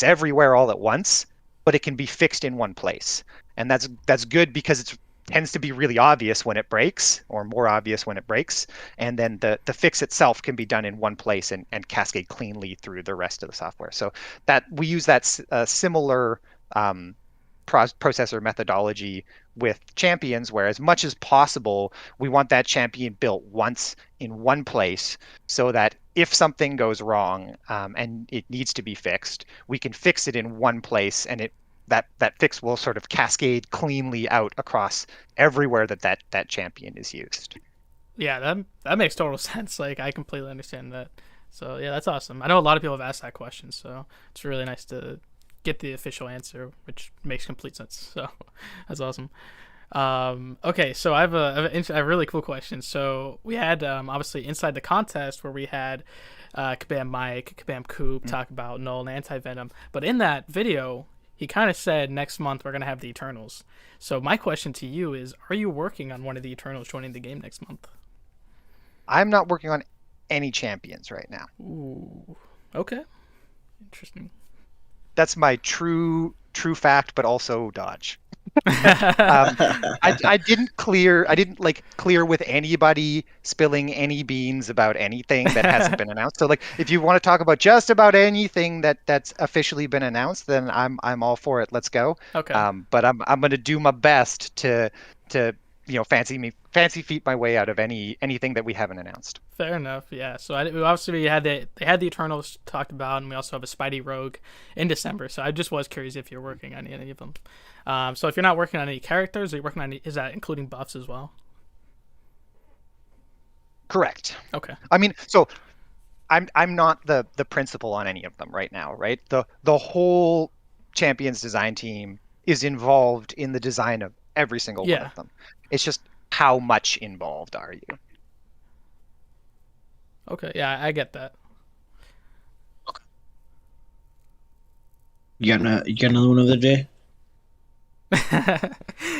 everywhere all at once, but it can be fixed in one place. And that's good because it tends to be really obvious when it breaks, or more obvious when it breaks. And then the fix itself can be done in one place and cascade cleanly through the rest of the software. So that we use that similar processor methodology with champions, where as much as possible, we want that champion built once in one place so that if something goes wrong and it needs to be fixed, we can fix it in one place, and that fix will sort of cascade cleanly out across everywhere that champion is used.
Yeah, that makes total sense. Like I completely understand that. So yeah, that's awesome. I know a lot of people have asked that question, so it's really nice to get the official answer, which makes complete sense. So that's awesome. Okay, so I have a really cool question. So we had obviously inside the contest where we had Kabam Mike, Kabam Coop talk about Null and Anti-Venom, but in that video he kind of said next month we're gonna have the Eternals. So my question to you is, are you working on one of the Eternals joining the game next month?
I'm not working on any champions right now.
Ooh, okay, interesting.
That's my true fact, but also dodge. I didn't clear with anybody spilling any beans about anything that hasn't been announced. So like if you want to talk about just about anything that's officially been announced, then I'm all for it. Let's go.
Okay.
But I'm gonna do my best to fancy feet my way out of anything that we haven't announced.
Fair enough. Yeah. So obviously they had the Eternals talked about, and we also have a Spidey Rogue in December. So I just was curious if you're working on any of them. So if you're not working on any characters, are you working on is that including buffs as well?
Correct.
Okay.
I mean, so I'm not the principal on any of them right now, right? The whole Champions design team is involved in the design of every single one of them. It's just how much involved are you?
Okay, yeah, I get that.
Okay. You got another one of the day?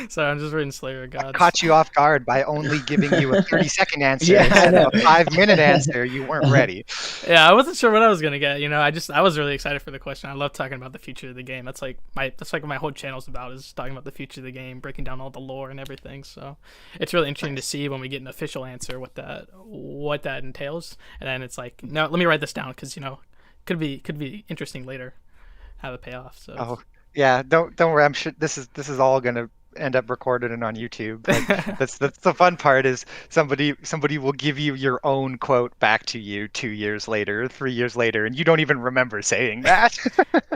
Sorry, I'm just reading Slayer of Gods.
I caught you off guard by only giving you a 30-second answer
Yeah,
instead of a 5-minute answer. You weren't ready.
Yeah, I wasn't sure what I was gonna get. I was really excited for the question. I love talking about the future of the game. That's like what my whole channel's about, is talking about the future of the game, breaking down all the lore and everything. So it's really interesting to see when we get an official answer what that entails. And then it's like, no, let me write this down because could be interesting later how to pay off. So.
Oh. Yeah, don't worry. I'm sure this is all gonna end up recorded and on YouTube. Like, that's the fun part, is somebody will give you your own quote back to you 2 years later, 3 years later, and you don't even remember saying that.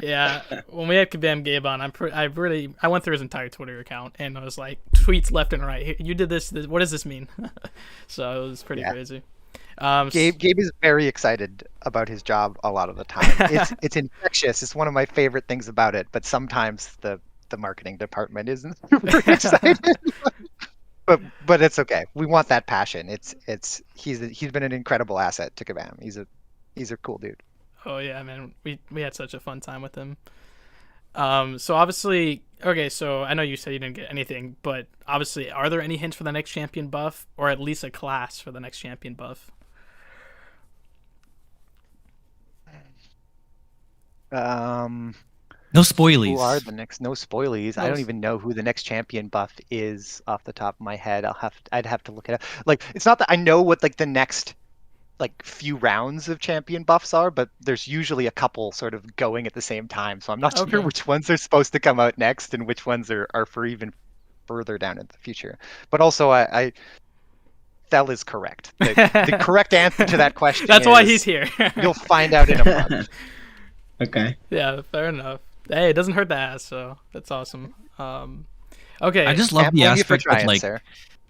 Yeah, when we had Kabam Gabe on, I went through his entire Twitter account and I was like tweets left and right. You did this. What does this mean? So it was pretty crazy.
Gabe is very excited about his job a lot of the time. It's infectious. It's one of my favorite things about it. But sometimes the marketing department isn't super excited. but it's okay. We want that passion. He's been an incredible asset to Kabam. He's a cool dude.
Oh yeah, man. We had such a fun time with him. So obviously Okay, so I know you said you didn't get anything, but obviously, are there any hints for the next champion buff, or at least a class for the next champion buff?
Um,
No
who are
spoilies.
the next? No spoilies. I
No.
don't even know who the next champion buff is off the top of my head. I'd have to look it up. Like, it's not that I know what like the next like few rounds of champion buffs are, but there's usually a couple sort of going at the same time. So I'm not sure
Okay.
which ones are supposed to come out next and which ones are for even further down in the future. But also, I Thel is correct. The correct answer to that question
That's
is
why he's here.
you'll find out in a month.
Okay.
Yeah, fair enough. Hey, it doesn't hurt to ask, so that's awesome. Okay.
I just love
Can't
the
blame you for
aspect of
trying,
like
sir.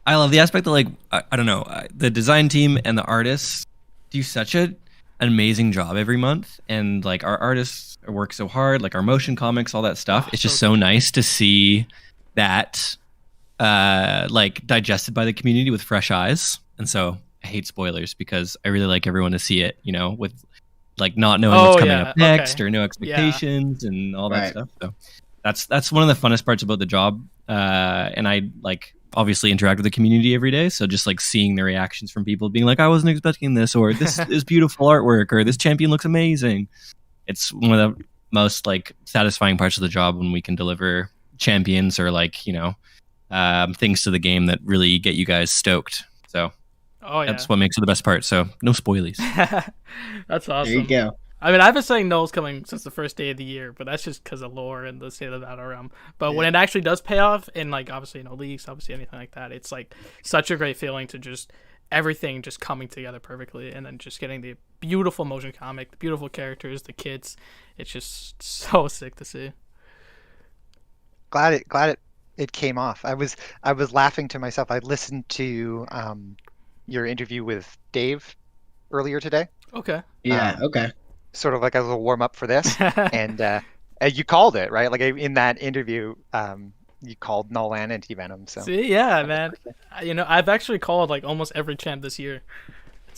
I love the aspect that like I don't know the design team and the artists do such an amazing job every month, and like our artists work so hard, like our motion comics, all that stuff.
Oh,
It's just
so
so nice to see that like digested by the community with fresh eyes. And so I hate spoilers because I really like everyone to see it, you know, with like not knowing what's
Oh
coming
yeah.
up next
Okay.
or no
Yeah.
expectations and all that
Right.
stuff. So that's one of the funnest parts about the job. And I like obviously interact with the community every day. So just like seeing the reactions from people being like, I wasn't expecting this, or this is beautiful artwork, or this champion looks amazing. It's one of the most like satisfying parts of the job when we can deliver champions or like, you know, things to the game that really get you guys stoked. So
Oh yeah.
that's what makes it the best part. So no spoilies.
That's awesome.
There you go.
I mean, I've been saying Null's coming since the first day of the year, but that's just because of lore and the state of the battle realm. But when it actually does pay off, and like obviously leaks, obviously anything like that, it's like such a great feeling to just everything just coming together perfectly, and then just getting the beautiful motion comic, the beautiful characters, the kits. It's just so sick to see.
Glad it came off. I was laughing to myself. I listened to your interview with Dave earlier today,
Okay.
Yeah. Okay.
sort of like as a warm up for this, and you called it right. Like in that interview, you called Null and Anti-Venom. So
See, yeah, man. You know, I've actually called like almost every champ this year.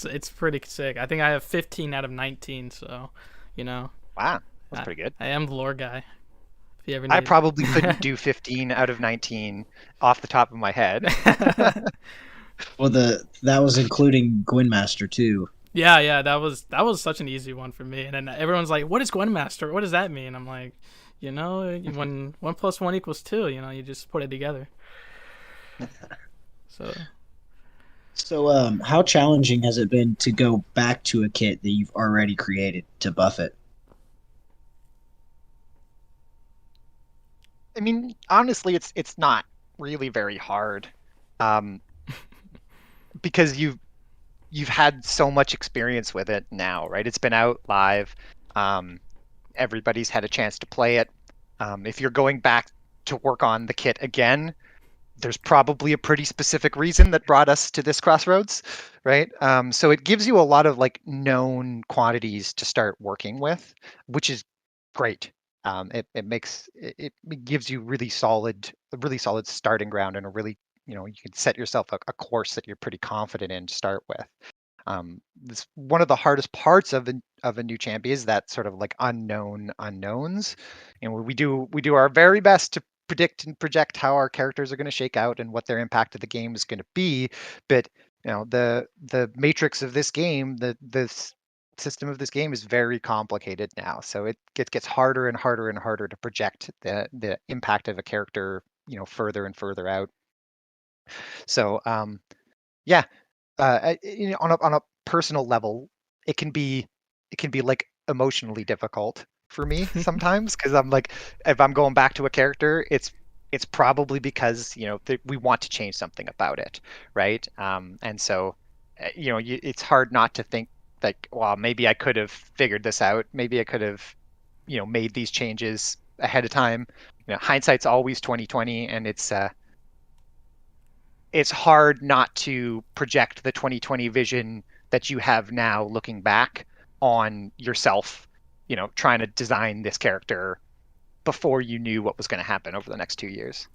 It's pretty sick. I think I have 15 out of 19. So, you know,
wow, that's pretty good.
I am the lore guy. If you ever
I
need.
probably couldn't do 15 out of 19 off the top of my head.
Well, that was including Gwynmaster too.
Yeah, that was such an easy one for me. And then everyone's like, "What is Gwynmaster? What does that mean?" I'm like, you know, when 1 + 1 = 2, you know, you just put it together. So
So, how challenging has it been to go back to a kit that you've already created to buff it?
I mean, honestly, it's not really very hard, um, because you've had so much experience with it now, right? It's been out live. Um, Everybody's had a chance to play it. If you're going back to work on the kit again, there's probably a pretty specific reason that brought us to this crossroads, right? So it gives you a lot of like known quantities to start working with, which is great. It gives you a really solid starting ground, and a really, you know, you can set yourself a course that you're pretty confident in to start with. This one of the hardest parts of a new champion is that sort of like unknown unknowns, and we do our very best to predict and project how our characters are going to shake out and what their impact of the game is going to be. But you know, the matrix of this game, the system of this game is very complicated now, so it gets harder and harder and harder to project the impact of a character, you know, further and further out. So yeah, you know, on a personal level, it can be like emotionally difficult for me sometimes, because I'm like, if I'm going back to a character, it's probably because, you know, we want to change something about it, right? And so you know, it's hard not to think like, well, maybe I could have figured this out. Maybe I could have, you know, made these changes ahead of time. You know, hindsight's always 2020, and it's hard not to project the 2020 vision that you have now looking back on yourself, you know, trying to design this character before you knew what was going to happen over the next 2 years.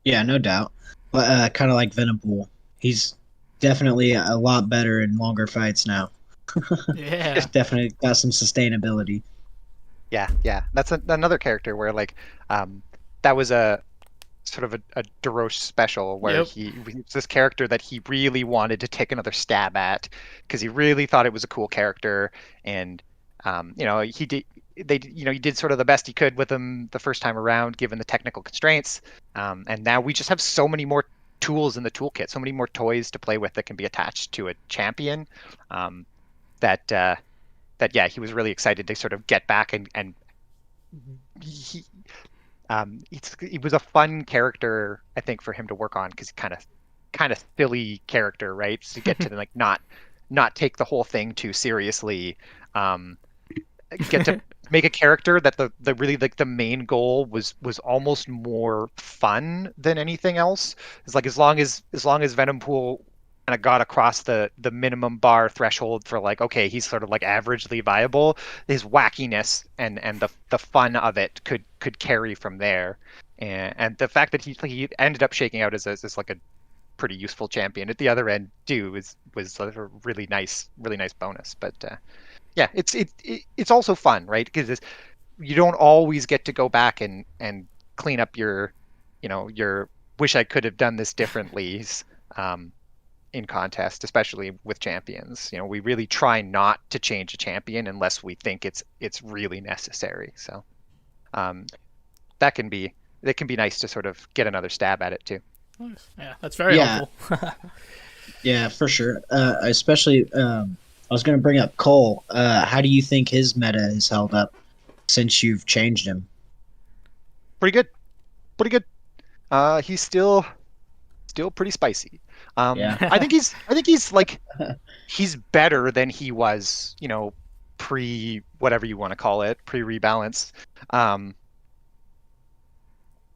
Yeah, no doubt. But kind of like Venompool, he's definitely a lot better in longer fights now.
yeah,
Definitely got some sustainability.
Yeah. That's another character where like that was a sort of a Darosh special where
Yep.
he was this character that he really wanted to take another stab at because he really thought it was a cool character, and he did. He did sort of the best he could with him the first time around, given the technical constraints. And now we just have so many more tools in the toolkit, so many more toys to play with that can be attached to a champion. Um, that yeah, he was really excited to sort of get back and he it was a fun character, I think, for him to work on because kind of silly character, right? So you get to like not take the whole thing too seriously. Um, get to make a character that the really like the main goal was almost more fun than anything else. It's like as long as Venompool kind of got across the minimum bar threshold for like, okay, he's sort of like averagely viable, his wackiness and the fun of it could carry from there. And the fact that he ended up shaking out as like a pretty useful champion at the other end too was a really nice bonus. But yeah, it's also fun, right? Because you don't always get to go back and clean up your wish I could have done this differently um, in contest, especially with champions. We really try not to change a champion unless we think it's really necessary. So um, that can be nice to sort of get another stab at it too.
Nice. Yeah, that's very
Yeah,
helpful.
yeah, for sure. Especially, I was going to bring up Cole. How do you think his meta has held up since you've changed him?
Pretty good, pretty good. He's still pretty spicy.
Yeah,
I think he's like he's better than he was, pre whatever you want to call it, pre rebalance.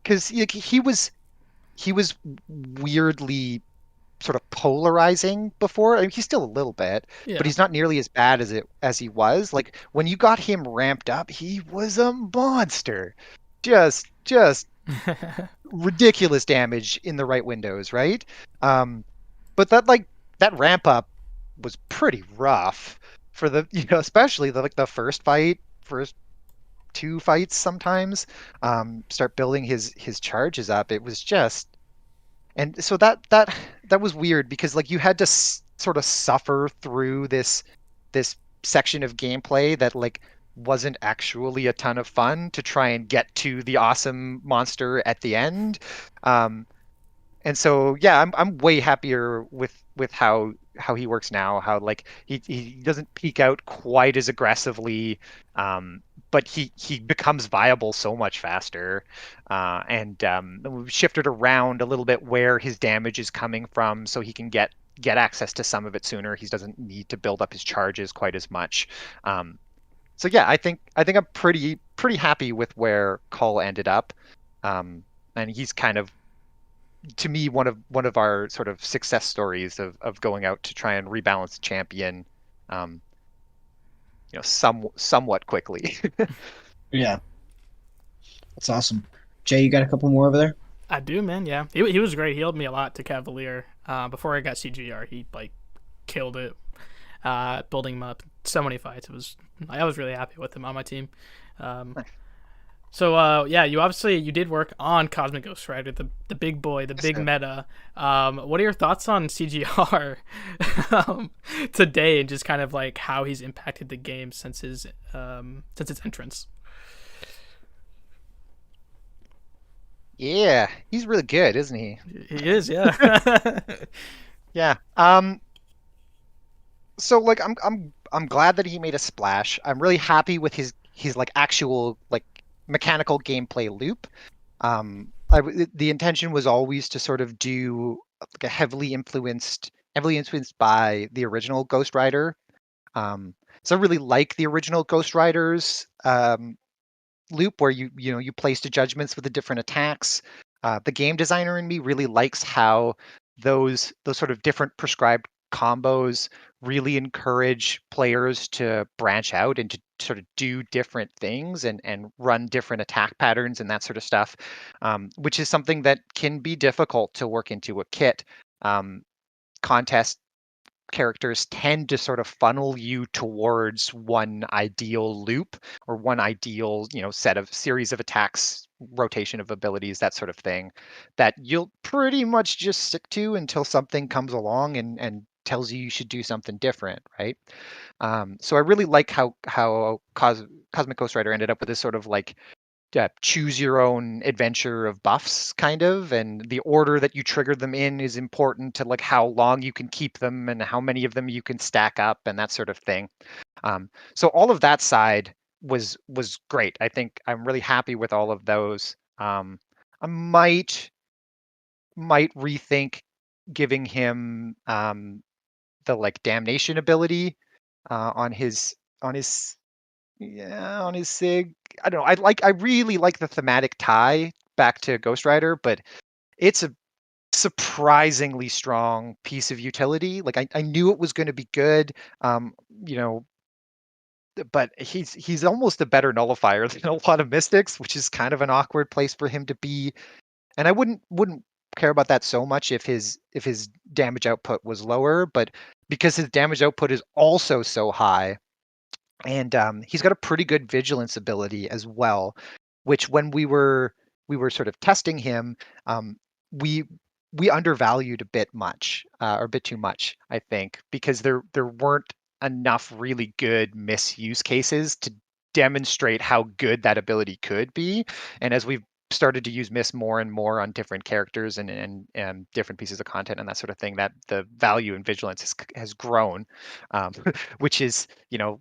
Because he was weirdly sort of polarizing before. I mean, he's still a little bit, but
Yeah.
he's not nearly as bad as he was. Like when you got him ramped up, he was a monster. Just ridiculous damage in the right windows, right? Um, but that ramp up was pretty rough for the especially the first fight, first two fights sometimes. Start building his charges up. It was just and so that was weird because like you had to sort of suffer through this section of gameplay that like wasn't actually a ton of fun to try and get to the awesome monster at the end. Um, and so yeah, I'm way happier with how he works now. How like he doesn't peak out quite as aggressively, but he becomes viable so much faster. And we've shifted around a little bit where his damage is coming from, so he can get access to some of it sooner. He doesn't need to build up his charges quite as much. So yeah, I think I'm pretty happy with where Cull ended up. And he's kind of to me one of our sort of success stories of going out to try and rebalance the champion um somewhat quickly.
yeah, that's awesome. Jay, you got a couple more over there?
I do, man. Yeah, he was great. He helped me a lot to Cavalier. Before I got CGR, he like killed it. Building him up so many fights. I was really happy with him on my team. Um, so yeah, you did work on Cosmic Ghost Rider, the big boy, the big
So,
meta. What are your thoughts on CGR today, and just kind of like how he's impacted the game since its entrance?
yeah, he's really good, isn't he?
He is, yeah.
Yeah. So like I'm glad that he made a splash. I'm really happy with his like actual like mechanical gameplay loop. The intention was always to sort of do like a heavily influenced by the original Ghost Rider. So I really like the original Ghost Riders loop where you place the judgments with the different attacks. The game designer in me really likes how those sort of different prescribed combos really encourage players to branch out and to sort of do different things and run different attack patterns and that sort of stuff, which is something that can be difficult to work into a kit. Um, Contest characters tend to sort of funnel you towards one ideal loop or one ideal, series of attacks, rotation of abilities, that sort of thing, that you'll pretty much just stick to until something comes along and tells you should do something different, right? So I really like how Cosmic Ghost Rider ended up with this sort of like choose your own adventure of buffs, kind of, and the order that you trigger them in is important to like how long you can keep them and how many of them you can stack up and that sort of thing. So all of that side was great. I think I'm really happy with all of those. I might rethink giving him the like damnation ability on his Sig. I don't know. I really like the thematic tie back to Ghost Rider, but it's a surprisingly strong piece of utility. Like I knew it was going to be good, you know, but he's almost a better nullifier than a lot of mystics, which is kind of an awkward place for him to be. And I wouldn't care about that so much if his damage output was lower, but because his damage output is also so high. And he's got a pretty good vigilance ability as well, which when we were sort of testing him, we undervalued a bit much or a bit too much, I think, because there weren't enough really good misuse cases to demonstrate how good that ability could be. And as we've started to use Miss more and more on different characters and different pieces of content and that sort of thing, that the value in vigilance has grown, which is,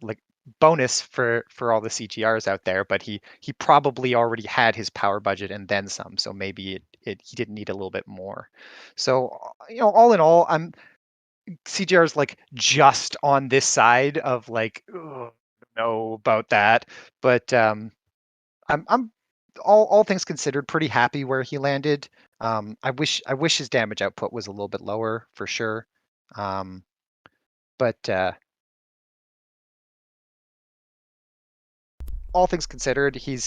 like bonus for all the CGRs out there, but he probably already had his power budget and then some, so maybe he didn't need a little bit more. So all in all, CGR's like just on this side of like, know about that, but I'm all things considered pretty happy where he landed. I wish his damage output was a little bit lower for sure, but all things considered, he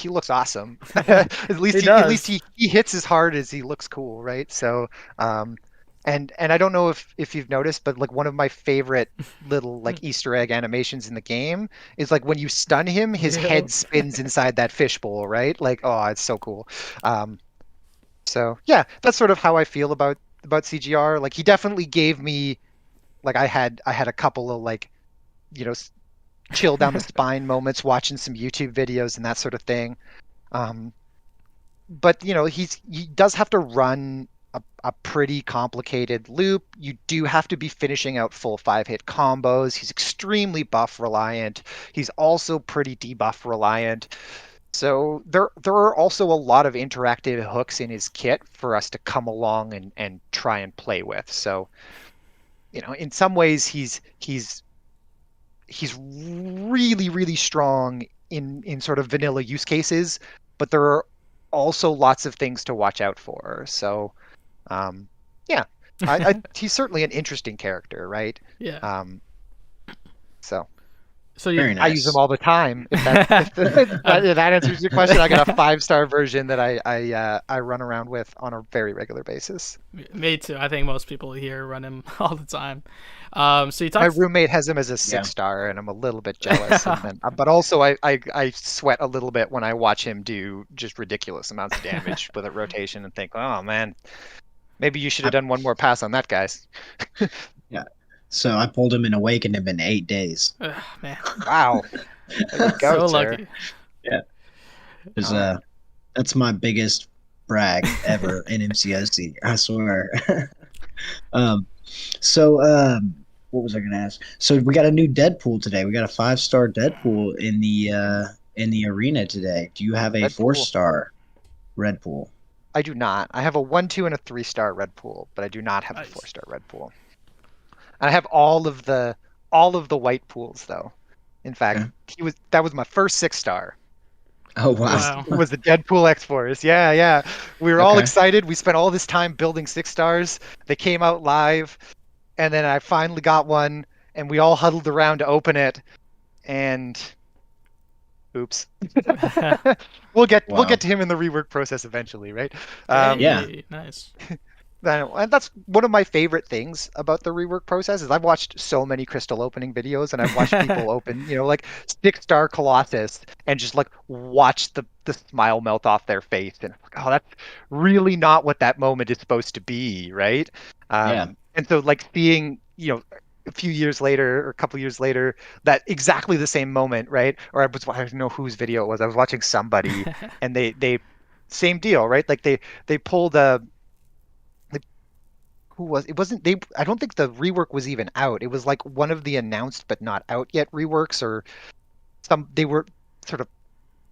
looks awesome. At least he hits as hard as he looks cool, right? So, and I don't know if you've noticed, but like one of my favorite little like Easter egg animations in the game is like when you stun him, his head spins inside that fishbowl, right? Like, oh, it's so cool. So yeah, that's sort of how I feel about CGR. Like he definitely gave me, like I had a couple of like, chill down the spine moments watching some YouTube videos and that sort of thing. But he does have to run a pretty complicated loop. You do have to be finishing out full 5-hit combos. He's extremely buff reliant. He's also pretty debuff reliant. So there are also a lot of interactive hooks in his kit for us to come along and try and play with. So, in some ways he's really, really strong in sort of vanilla use cases, but there are also lots of things to watch out for. So, yeah, he's certainly an interesting character, right?
Yeah.
So
Very nice.
I use them all the time. If that answers your question, I got a 5-star version that I run around with on a very regular basis.
Me too. I think most people here run him all the time. So you
My
talked.
roommate has him as a 6-star, and I'm a little bit jealous. But also, I sweat a little bit when I watch him do just ridiculous amounts of damage with a rotation, and think, oh man, maybe you should have done one more pass on that, guys.
Yeah. So I pulled him and awakened him in 8 days.
Man.
Wow. There you go,
So
sir.
lucky.
Yeah. That's my biggest brag ever in MCOC, I swear. What was I going to ask? So we got a new Deadpool today. We got a 5-star Deadpool in the arena today. Do you have a 4-star Red Pool?
I do not. I have a 1, 2, and a 3-star Red Pool, but I do not have a 4-star Red Pool. I have all of the white pools though. In fact, that was my first 6-star.
Oh wow!
It was the Deadpool X-Force. Yeah. We were all excited. We spent all this time building 6-stars. They came out live, and then I finally got one, and we all huddled around to open it, and oops. We'll get to him in the rework process eventually, right?
Yeah.
Nice.
And that's one of my favorite things about the rework process is I've watched so many crystal opening videos, and I've watched people open, like 6-star Colossus and just like watch the smile melt off their face, and oh, that's really not what that moment is supposed to be, right?
Yeah.
And so like seeing, a few years later or a couple years later, that exactly the same moment, right? Or I don't know whose video it was. I was watching somebody, and they same deal, right? Like they pulled a who was it wasn't they I don't think the rework was even out. It was like one of the announced but not out yet reworks, or they were sort of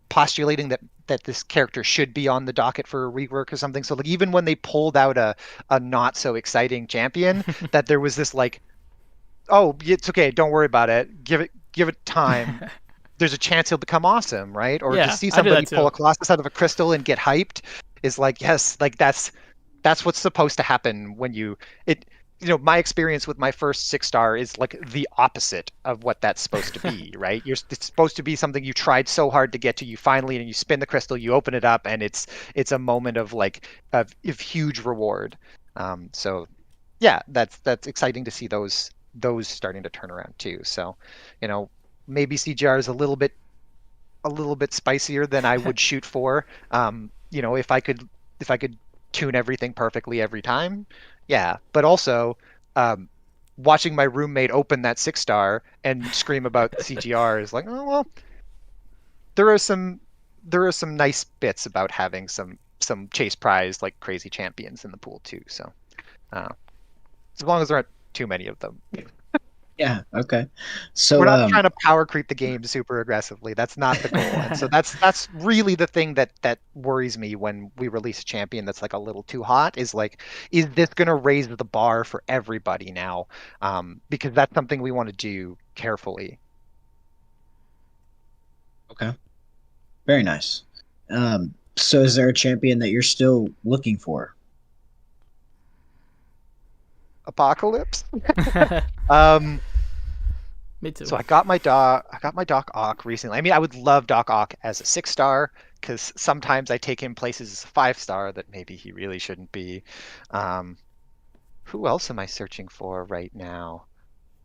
postulating that this character should be on the docket for a rework or something. So like even when they pulled out a not so exciting champion, that there was this like, oh, it's okay, don't worry about it. Give it time. There's a chance he'll become awesome, right? Or
Yeah,
to see
I do
somebody
that
pull a
too.
Colossus out of a crystal and get hyped is like, yes, like that's what's supposed to happen when my experience with my first 6-star is like the opposite of what that's supposed to be, right? It's supposed to be something you tried so hard to get to, you finally, and you spin the crystal, you open it up, and it's a moment of like of huge reward. So yeah, that's exciting to see those starting to turn around too. So, maybe CGR is a little bit spicier than I would shoot for. If I could tune everything perfectly every time, yeah. But also, watching my roommate open that 6-star and scream about CGR is like, oh well, there are some nice bits about having some chase prize like crazy champions in the pool too. So, as long as there aren't too many of them.
Yeah. Okay.
We're
So
not trying to power creep the game super aggressively. That's not the goal. And so that's really the thing that worries me when we release a champion that's like a little too hot, is like, is this going to raise the bar for everybody now? Because that's something we want to do carefully.
okay. Very nice. So is there a champion that you're still looking for?
Apocalypse. Um,
Me too.
So I got my Doc Ock recently. I mean, I would love Doc Ock as a 6-star, because sometimes I take him places as a 5-star that maybe he really shouldn't be. Um, who else am I searching for right now?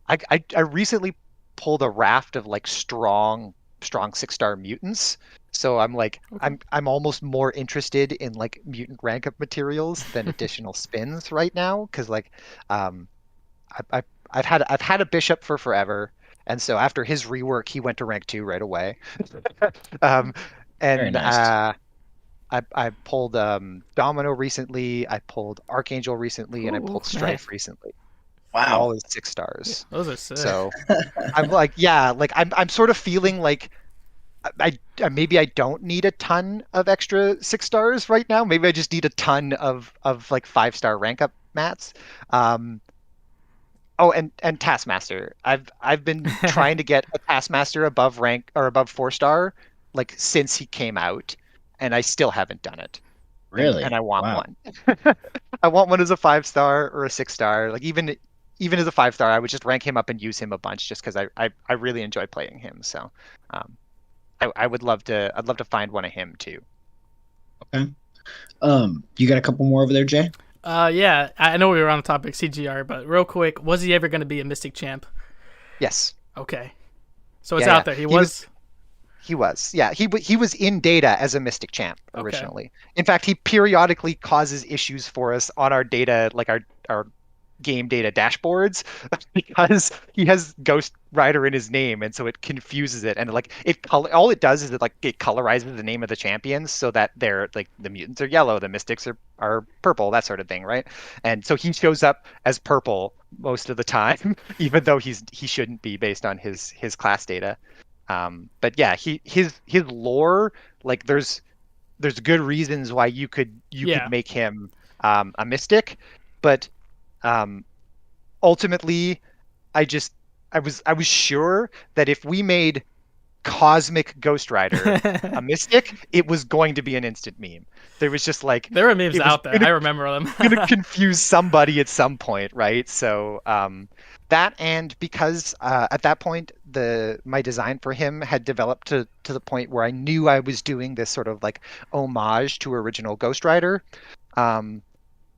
I recently pulled a raft of like strong 6-star mutants. So I'm like
Okay.
I'm almost more interested in like mutant rank up materials than additional spins right now, because like um I've had a bishop for forever, and so after his rework, he went to rank 2 right away. Um,
Very
and
nice.
I pulled Domino recently, I pulled Archangel recently, and I
Ooh,
pulled
nice.
Strife recently, and
Wow.
all is 6-stars.
Those are sick.
So I'm like, yeah, like I'm sort of feeling like maybe I don't need a ton of extra 6-stars right now. Maybe I just need a ton of like 5-star rank up mats. Um, Oh, and Taskmaster. I've been trying to get a Taskmaster above rank or above 4-star like since he came out, and I still haven't done it. And
Really?
I want
Wow.
one. I want one as a 5-star or a 6-star. Like even as a 5-star, I would just rank him up and use him a bunch just because I really enjoy playing him. So um, I would love to I'd love to find one of him too.
Okay. You got a couple more over there, Jay?
Yeah, I know we were on the topic CGR, but real quick, was he ever going to be a Mystic champ?
Yes.
Okay, so it's
Yeah, yeah.
out there. He
He was
was.
He was, yeah. He was in data as a Mystic Champ
Okay.
originally. In fact, he periodically causes issues for us on our data, like our game data dashboards, because he has Ghost Rider in his name, and so it confuses it. And like all it does is it colorizes the name of the champions so that they're like the mutants are yellow, the mystics are purple, that sort of thing, right? And so he shows up as purple most of the time, even though he shouldn't be based on his class data. But yeah, his lore, like there's good reasons why you could
Yeah.
make him a mystic, but um, ultimately, I was sure that if we made Cosmic Ghost Rider a mystic, it was going to be an instant meme. There was just like
There were memes
it was
out there.
gonna
I remember them.
gonna confuse somebody at some point, right? So that, and because at that point my design for him had developed to the point where I knew I was doing this sort of like homage to original Ghost Rider. Um,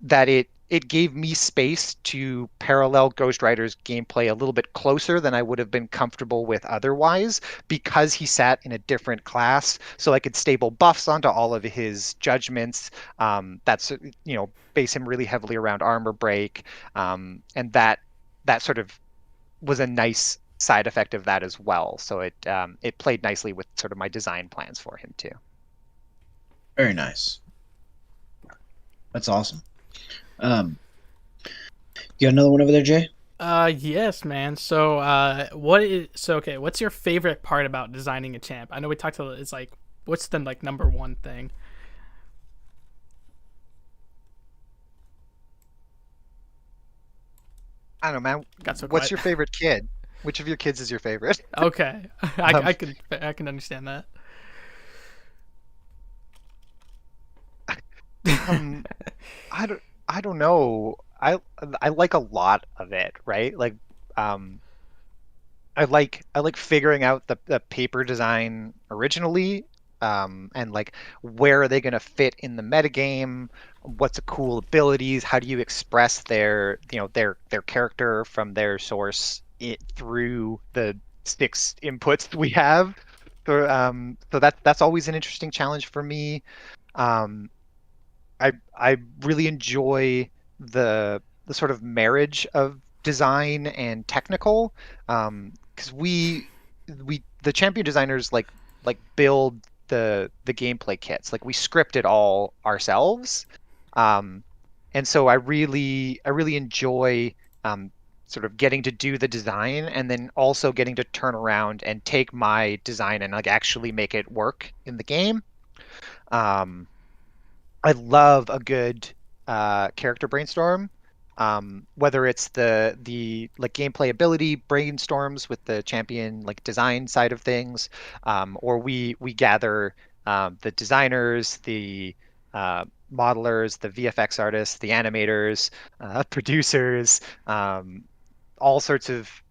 that it gave me space to parallel Ghost Rider's gameplay a little bit closer than I would have been comfortable with otherwise, because he sat in a different class. So I could stable buffs onto all of his judgments. That's base him really heavily around armor break, and that sort of was a nice side effect of that as well. So it played nicely with sort of my design plans for him too.
Very nice. That's awesome. You got another one over there, Jay?
Yes, man. So, okay, what's your favorite part about designing a champ? I know we talked about it's like, what's the like number one thing?
I don't know, man.
Got so
What's
quiet.
your favorite kid? Which of your kids is your favorite?
Okay,
Um,
I can understand that.
um, I don't know. I like a lot of it, right? Like, um, I like figuring out the paper design originally, and like where are they going to fit in the metagame? What's a cool abilities? How do you express their character from their source through the six inputs we have? So that's always an interesting challenge for me. Um, I really enjoy the sort of marriage of design and technical, because we the champion designers like build the gameplay kits, like we script it all ourselves, um, and so I really enjoy um, sort of getting to do the design and then also getting to turn around and take my design and like actually make it work in the game. Um, I love a good character brainstorm. Whether it's the like gameplay ability brainstorms with the champion like design side of things, or we gather the designers, the modelers, the VFX artists, the animators, producers, all sorts of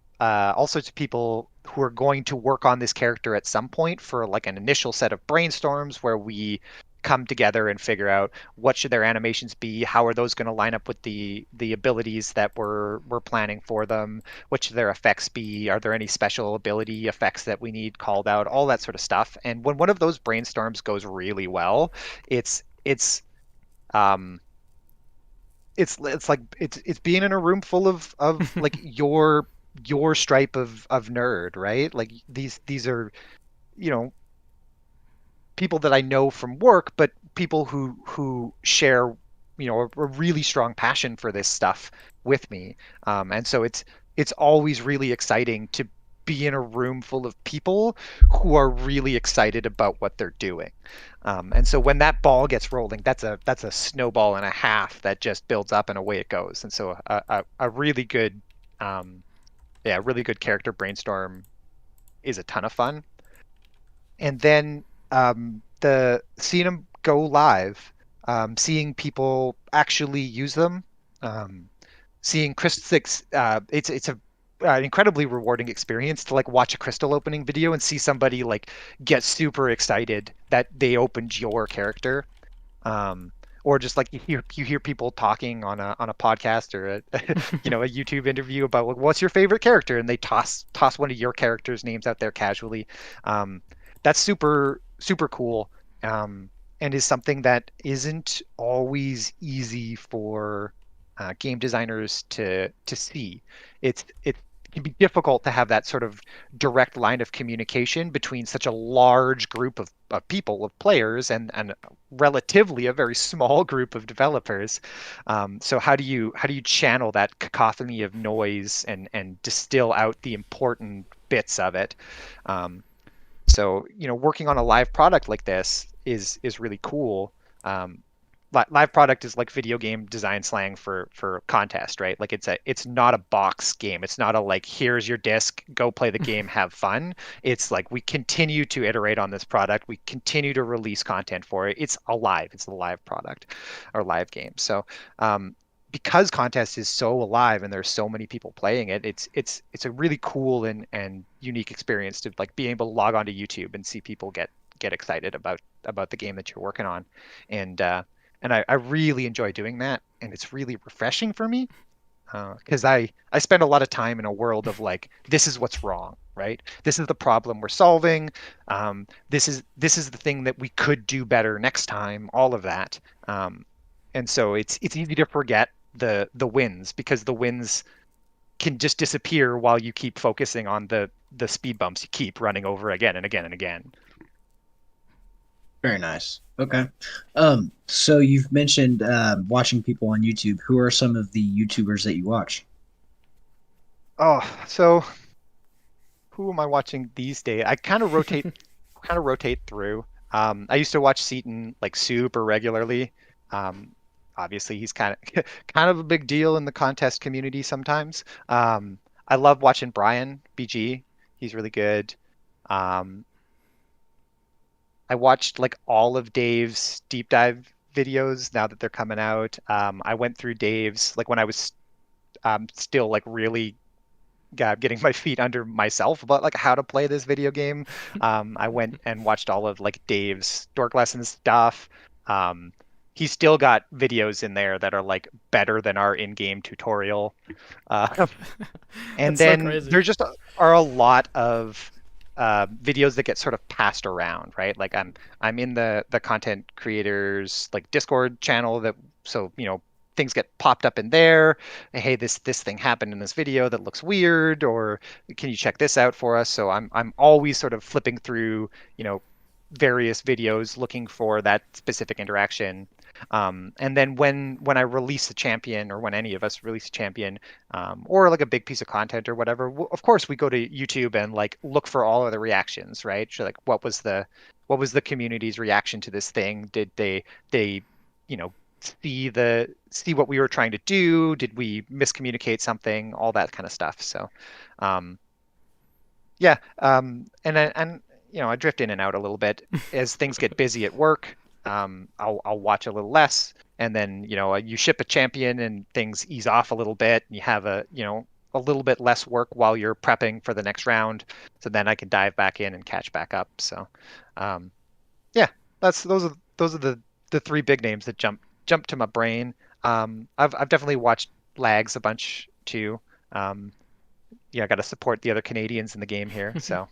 people who are going to work on this character at some point for like an initial set of brainstorms where we come together and figure out what should their animations be, how are those going to line up with the abilities that we're planning for them, what should their effects be, are there any special ability effects that we need called out, all that sort of stuff. And when one of those brainstorms goes really well, it's um it's like it's being in a room full of like your stripe of nerd, right? Like these are, you know, people that I know from work, but people who share, a really strong passion for this stuff with me. And so it's always really exciting to be in a room full of people who are really excited about what they're doing. And so when that ball gets rolling, that's a snowball and a half that just builds up and away it goes. And so a really good, really good character brainstorm is a ton of fun. And then the seeing them go live, seeing people actually use them, um, seeing crystals. It's a an incredibly rewarding experience to like watch a crystal opening video and see somebody like get super excited that they opened your character. Or just like you hear people talking on a podcast or a YouTube interview about like, what's your favorite character, and they toss one of your characters' names out there casually. Um, that's super super cool, um, and is something that isn't always easy for game designers to see. It can be difficult to have that sort of direct line of communication between such a large group of people, of players, and relatively a very small group of developers. So how do you channel that cacophony of noise and distill out the important bits of it? Um, so working on a live product like this is really cool. Um, live product is like video game design slang for contest, right? Like it's not a box game. It's not a like, here's your disc, go play the game, have fun. It's like we continue to iterate on this product. We continue to release content for it. It's alive. It's a live product or live game. So because contest is so alive and there's so many people playing it, it's a really cool and unique experience to like be able to log onto YouTube and see people get excited about the game that you're working on. And I really enjoy doing that. and it's really refreshing for me. Because I spend a lot of time in a world of like, this is what's wrong, right? This is the problem we're solving. This is the thing that we could do better next time. All of that, and so it's easy to forget the wins, because the wins can just disappear while you keep focusing on the speed bumps you keep running over again and again and again.
Very nice. Okay. So you've mentioned watching people on YouTube. Who are some of the YouTubers that you watch?
Oh, so who am I watching these days? I kind of rotate through. I used to watch Seaton like super regularly. Um, Obviously, he's kind of a big deal in the contest community sometimes. I love watching Brian BG. He's really good. Um, I watched like all of Dave's deep dive videos now that they're coming out. I went through Dave's like when I was still like really getting my feet under myself about like how to play this video game. I went and watched all of like Dave's Dork Lessons stuff. Um, he's still got videos in there that are like better than our in-game tutorial. Uh, and
That's so
then
crazy.
there just are a lot of videos that get sort of passed around, right? Like I'm in the content creators like Discord channel, that so things get popped up in there. Hey, this thing happened in this video that looks weird, or can you check this out for us? So I'm always sort of flipping through various videos looking for that specific interaction. And then when I release a champion, or when any of us release a champion, or like a big piece of content or whatever, of course we go to YouTube and like look for all of the reactions, right? So like what was the community's reaction to this thing? Did they you know see what we were trying to do? Did we miscommunicate something? All that kind of stuff. So um, yeah, and I drift in and out a little bit as things get busy at work. I'll watch a little less, and then you ship a champion and things ease off a little bit, and you have a little bit less work while you're prepping for the next round. So then I can dive back in and catch back up. So yeah, those are the three big names that jump to my brain. I've definitely watched Lags a bunch too. I got to support the other Canadians in the game here. So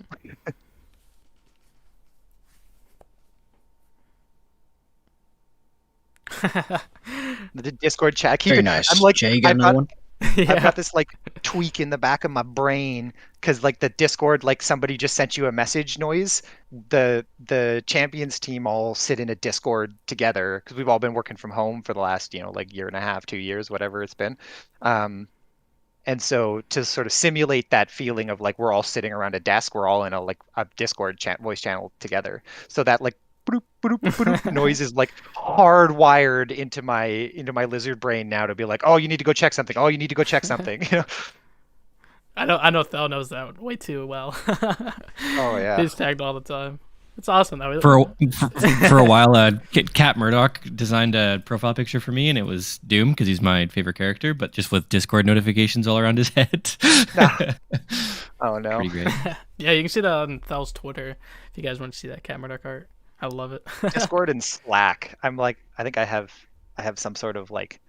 the Discord chat.
Very nice.
I'm like,
Jay, you got
I've
another
got
one?
I've
Yeah.
got this like tweak in the back of my brain because like the Discord, like somebody just sent you a message noise. The champions team all sit in a Discord together because we've all been working from home for the last like year and a half, 2 years, whatever it's been. Um, and so to sort of simulate that feeling of like we're all sitting around a desk, we're all in a Discord voice channel together. So that like bloop, bloop, bloop noise is like hardwired into my lizard brain now to be like, oh, you need to go check something. Oh, you need to go check something.
I know Thel knows that way too well.
Oh yeah.
He's tagged all the time. It's awesome though.
For a while, Cat Murdoch designed a profile picture for me, and it was Doom because he's my favorite character, but just with Discord notifications all around his head.
Oh no.
Pretty great.
Yeah, you can see that on Thel's Twitter if you guys want to see that Cat Murdoch art. I love it.
Discord and Slack. I think I have some sort of like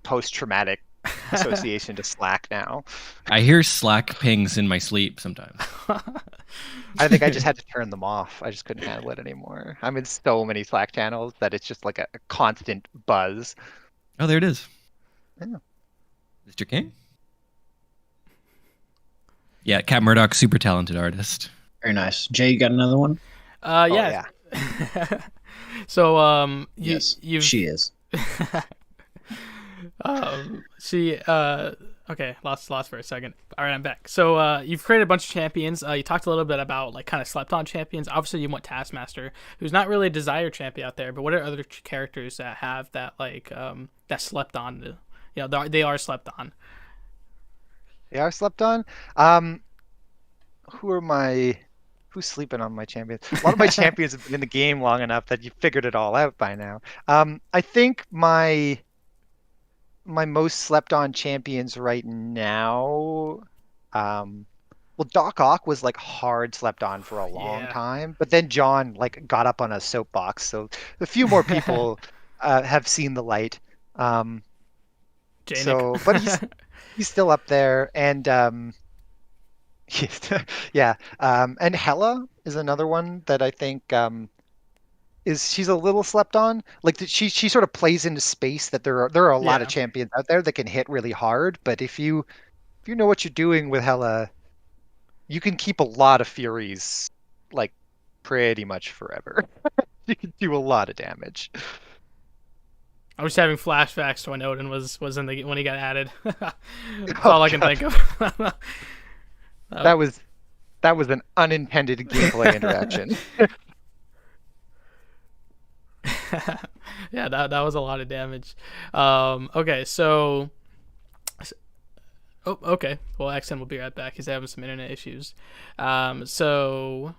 post-traumatic association to Slack now.
I hear Slack pings in my sleep sometimes.
I think I just had to turn them off. I just couldn't handle it anymore. I'm in so many Slack channels that it's just like a constant buzz.
Oh, there it is.
Yeah.
Mr. King? Yeah, Cat Murdoch, super talented artist.
Very nice. Jay, you got another one?
Yeah. So
Yes,
you've
she is.
she okay, lost for a second. All right, I'm back. So you've created a bunch of champions. You talked a little bit about like kind of slept on champions. Obviously you want Taskmaster, who's not really a desired champion out there, but what are other characters that have that like that slept on? They are slept on.
They are slept on. Who's sleeping on my champions? A lot of my champions have been in the game long enough that you figured it all out by now. I think my most slept on champions right now, well, Doc Ock was like hard slept on for a long
Yeah.
time, but then John like got up on a soapbox, so a few more people have seen the light. So, but he's still up there, and yeah. And Hela is another one that I think is she's a little slept on. Like she sort of plays into space that there are a lot of
Yeah.
champions out there that can hit really hard, but if you know what you're doing with Hela, you can keep a lot of Furies like pretty much forever. You can do a lot of damage.
I was having flashbacks to when Odin was in the when he got added. That's
Oh
all I can
god,
think of.
that was that was an unintended gameplay interaction.
Yeah, that was a lot of damage. Okay, so oh, okay. Well, XN will be right back. He's having some internet issues. So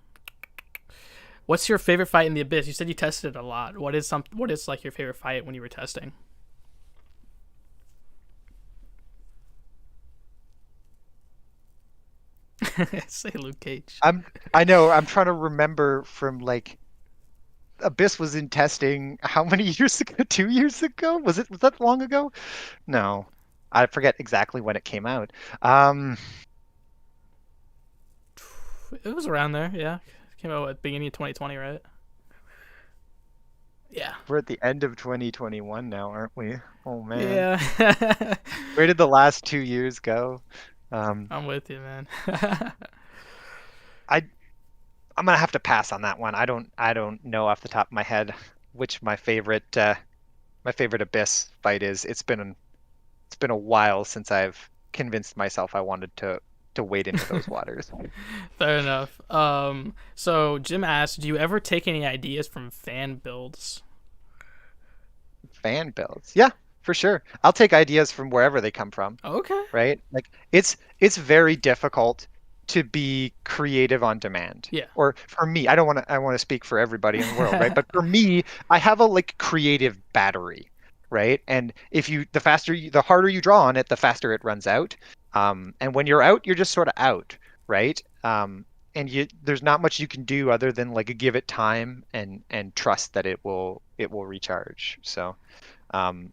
what's your favorite fight in the Abyss? You said you tested it a lot. What is like your favorite fight when you were testing? Say Luke Cage.
I know, I'm trying to remember from like Abyss was in testing how many years ago? 2 years ago? Was that long ago? No. I forget exactly when it came out.
It was around there, yeah. Came out at the beginning of 2020, right? Yeah.
We're at the end of 2021 now, aren't we? Oh man.
Yeah.
Where did the last 2 years go?
I'm with you, man.
I I'm gonna have to pass on that one. I don't know off the top of my head which my favorite Abyss fight is. It's been a while since I've convinced myself I wanted to wade into those waters.
Fair enough. So Jim asked, do you ever take any ideas from fan builds?
Fan builds. Yeah, for sure. I'll take ideas from wherever they come from,
Okay.
right? Like it's very difficult to be creative on demand.
Yeah.
Or for me, I want to speak for everybody in the world, right? But for me, I have a like creative battery, right? And if you the harder you draw on it, the faster it runs out. And when you're out, you're just sort of out, right? And there's not much you can do other than like give it time and trust that it will recharge. So, um,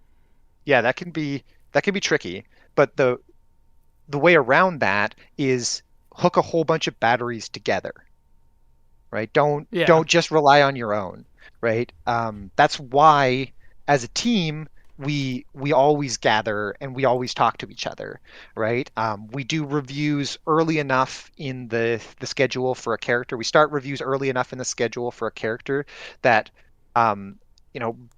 yeah, that can be tricky. But the way around that is hook a whole bunch of batteries together, right? Don't
Yeah.
don't just rely on your own, right? That's why as a team we always gather and we always talk to each other, right? We do reviews early enough in the schedule for a character. We start reviews early enough in the schedule for a character that, um,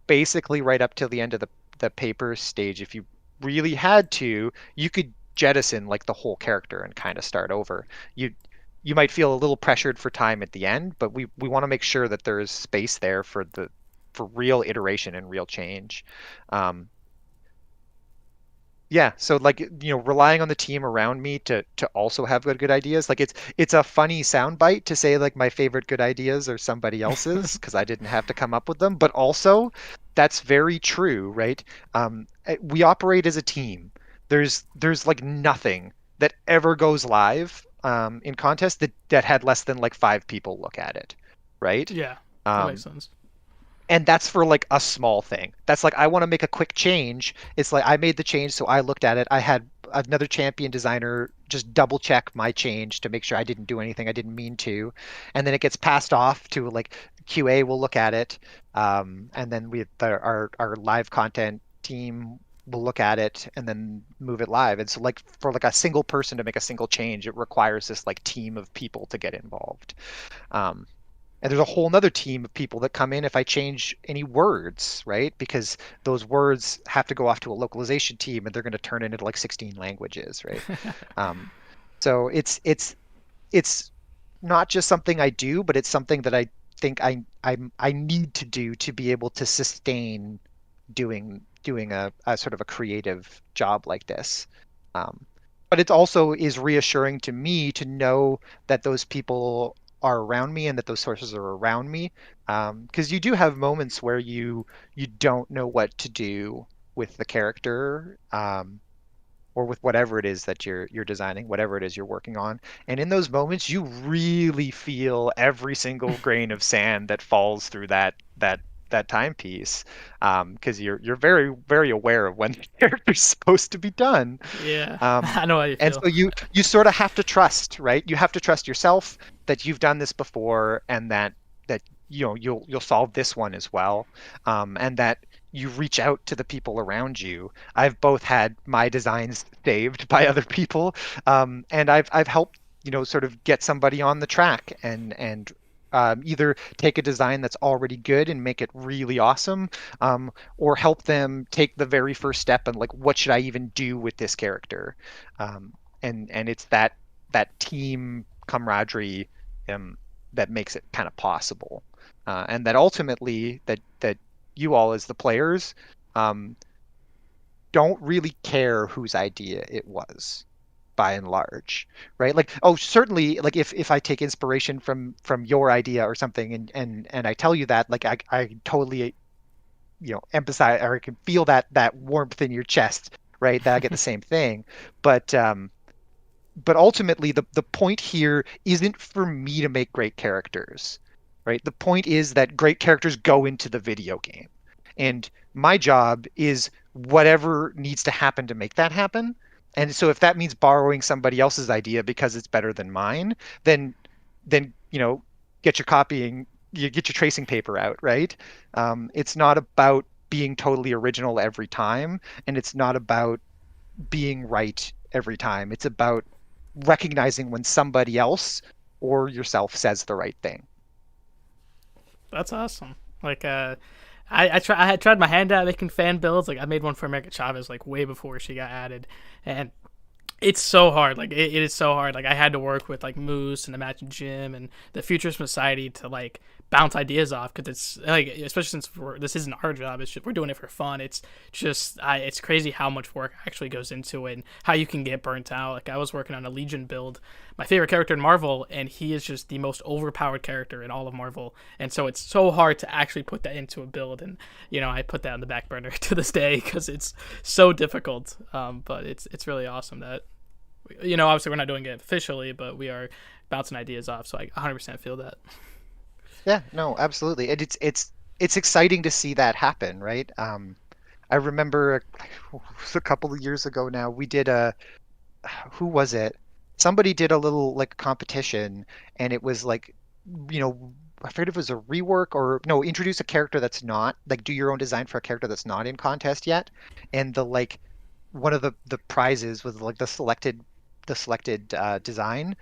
basically right up till the end of the paper stage, if you really had to, you could jettison like the whole character and kind of start over. You might feel a little pressured for time at the end, but we want to make sure that there is space there for real iteration and real change. Um, yeah, so like relying on the team around me to also have good ideas. Like it's a funny soundbite to say like my favorite good ideas are somebody else's because I didn't have to come up with them, but also that's very true, right? We operate as a team. There's like nothing that ever goes live in contest that had less than like 5 people look at it, right?
Yeah. That makes
Um,
sense.
and that's for like a small thing. That's like I want to make a quick change. It's like I made the change, so I looked at it. I had another champion designer just double check my change to make sure I didn't do anything I didn't mean to, and then it gets passed off to like QA will look at it, and then our live content team will look at it and then move it live. And so like for like a single person to make a single change, it requires this like team of people to get involved. Um, and there's a whole nother team of people that come in if I change any words, right? Because those words have to go off to a localization team and they're going to turn into like 16 languages, right? Um, so it's not just something I do, but it's something that I think I need to do to be able to sustain doing a sort of a creative job like this. Um, but it also is reassuring to me to know that those people are around me and that those sources are around me. Because you do have moments where you don't know what to do with the character, or with whatever it is that you're designing, whatever it is you're working on. And in those moments, you really feel every single grain of sand that falls through that that timepiece, because you're very, very aware of when the character's supposed to be done.
Yeah, I know how you
And
feel.
so you sort of have to trust, right? You have to trust yourself that you've done this before, and that you'll solve this one as well, and that you reach out to the people around you. I've both had my designs saved by other people, and I've helped sort of get somebody on the track, and either take a design that's already good and make it really awesome, or help them take the very first step and like, what should I even do with this character? And it's that team camaraderie, that makes it kind of possible, and that ultimately that you all as the players, don't really care whose idea it was, by and large, right? Like, oh, certainly, like if I take inspiration from your idea or something, and I tell you that, like, I totally empathize, or I can feel that warmth in your chest, right? That I get the same thing. But ultimately, the point here isn't for me to make great characters, right? The point is that great characters go into the video game, and my job is whatever needs to happen to make that happen. And so if that means borrowing somebody else's idea because it's better than mine, then get your copying, you get your tracing paper out, right? It's not about being totally original every time, and it's not about being right every time. It's about recognizing when somebody else or yourself says the right thing.
That's awesome. Like, I had tried my hand at making fan builds. Like, I made one for America Chavez like way before she got added, and it's so hard. Like, it is so hard. Like, I had to work with like Moose and Imagine Jim and the Futurist Society to like bounce ideas off, because it's like, especially since this isn't our job, it's just, we're doing it for fun. It's just it's crazy how much work actually goes into it and how you can get burnt out. Like, I was working on a Legion build, my favorite character in Marvel, and he is just the most overpowered character in all of Marvel, and so it's so hard to actually put that into a build. And I put that on the back burner to this day because it's so difficult. But it's really awesome that obviously we're not doing it officially, but we are bouncing ideas off, so I 100% feel that.
Yeah, no, absolutely. And it's exciting to see that happen, right? I remember a couple of years ago now, we did who was it? Somebody did a little like competition, and it was like, I forget if it was a rework or no, introduce a character that's not, like, do your own design for a character that's not in contest yet. And the like one of the prizes was like the selected design,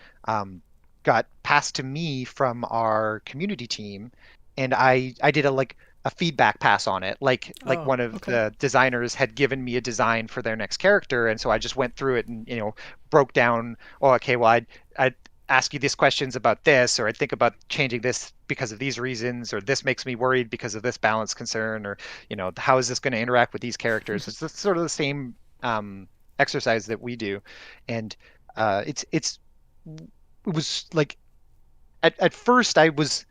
got passed to me from our community team, and I did a feedback pass on it, like
Oh,
one of
okay.
the designers had given me a design for their next character, and so I just went through it and broke down, oh, okay, well, I'd ask you these questions about this, or I'd think about changing this because of these reasons, or this makes me worried because of this balance concern, or how is this going to interact with these characters. It's just sort of the same exercise that we do. And it was like, at first I was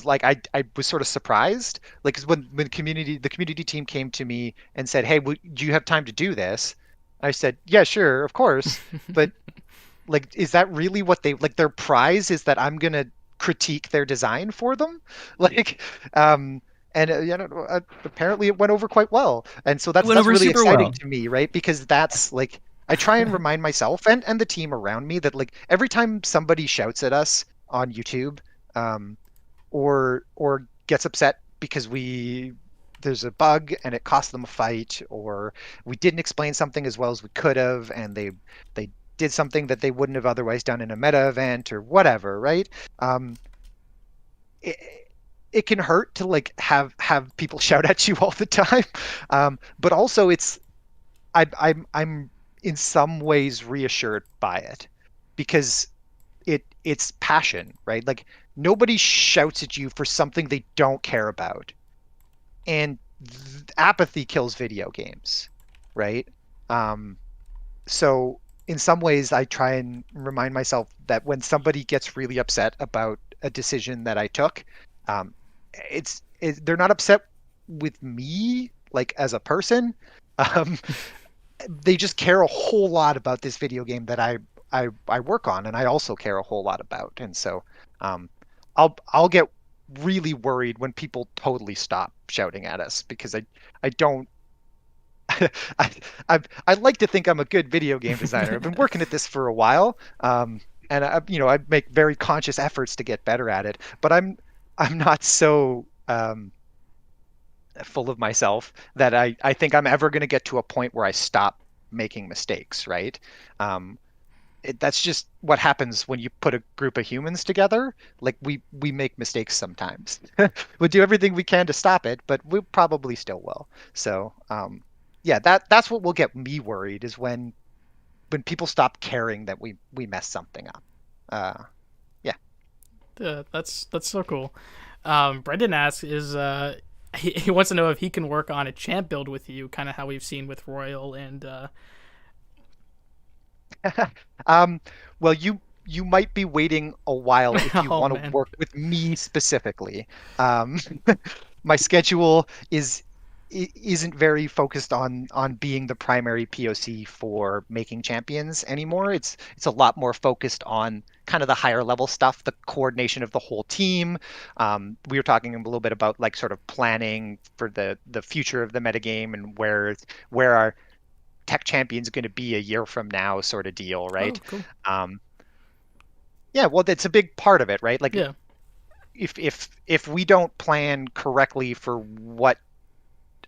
like, I was sort of surprised, like, 'cause when the community team came to me and said, hey, do you have time to do this? I said, yeah, sure, of course. But like, is that really what they like? Their prize is that I'm gonna critique their design for them? Like, and apparently it went over quite well, and so
It went
that's
over
really
super
exciting
well.
to me, right? Because that's like, I try and remind myself and the team around me that, like, every time somebody shouts at us on YouTube, or gets upset because there's a bug and it cost them a fight, or we didn't explain something as well as we could have, and they did something that they wouldn't have otherwise done in a meta event or whatever, right? It, it can hurt to like have people shout at you all the time, but also I'm in some ways reassured by it, because it's passion, right? Like, nobody shouts at you for something they don't care about, and apathy kills video games, right? So in some ways, I try and remind myself that when somebody gets really upset about a decision that I took, um, they're not upset with me, like, as a person. Um, they just care a whole lot about this video game that I work on, and I also care a whole lot about. And so, um, I'll get really worried when people totally stop shouting at us, because I don't I like to think I'm a good video game designer. I've been working at this for a while, and I make very conscious efforts to get better at it. But I'm not so full of myself that I think I'm ever going to get to a point where I stop making mistakes, right? That's just what happens when you put a group of humans together. Like we make mistakes sometimes. We'll do everything we can to stop it, but we probably still will. So yeah, that's what will get me worried, is when people stop caring that we mess something up. Yeah.
That's so cool. Brendan asks, he wants to know if he can work on a champ build with you, kind of how we've seen with Royal and.
Well, you might be waiting a while if you want to work with me specifically. My schedule isn't very focused on being the primary POC for making champions anymore. It's a lot more focused on kind of the higher level stuff, the coordination of the whole team. We were talking a little bit about like sort of planning for the future of the metagame and where our tech champion's going to be a year from now, sort of deal, right?
Oh, cool.
Yeah, well, that's a big part of it, right? Like,
yeah.
if we don't plan correctly for what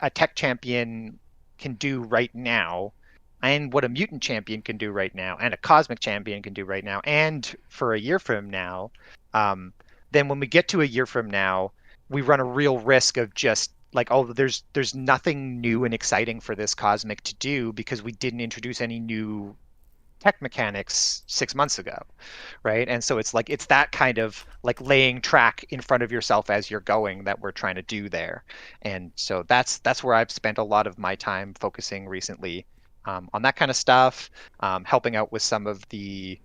a tech champion can do right now, and what a mutant champion can do right now, and a cosmic champion can do right now, and for a year from now, then when we get to a year from now, we run a real risk of just like, oh, there's nothing new and exciting for this cosmic to do because we didn't introduce any new tech mechanics 6 months ago, right? And so it's that kind of like laying track in front of yourself as you're going that we're trying to do there. And so that's where I've spent a lot of my time focusing recently, on that kind of stuff, helping out with some of the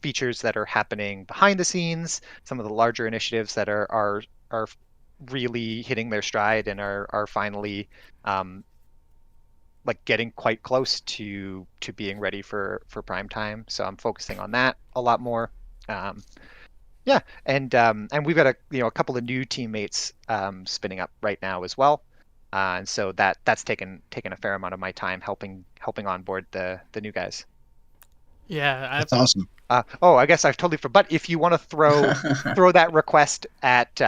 features that are happening behind the scenes, some of the larger initiatives that are really hitting their stride and are finally like getting quite close to being ready for prime time. So I'm focusing on that a lot more. Yeah, and we've got a couple of new teammates spinning up right now as well, and so that's taken a fair amount of my time helping onboard the new guys.
Yeah,
that's awesome.
I guess I've totally forgot. But if you want to throw that request at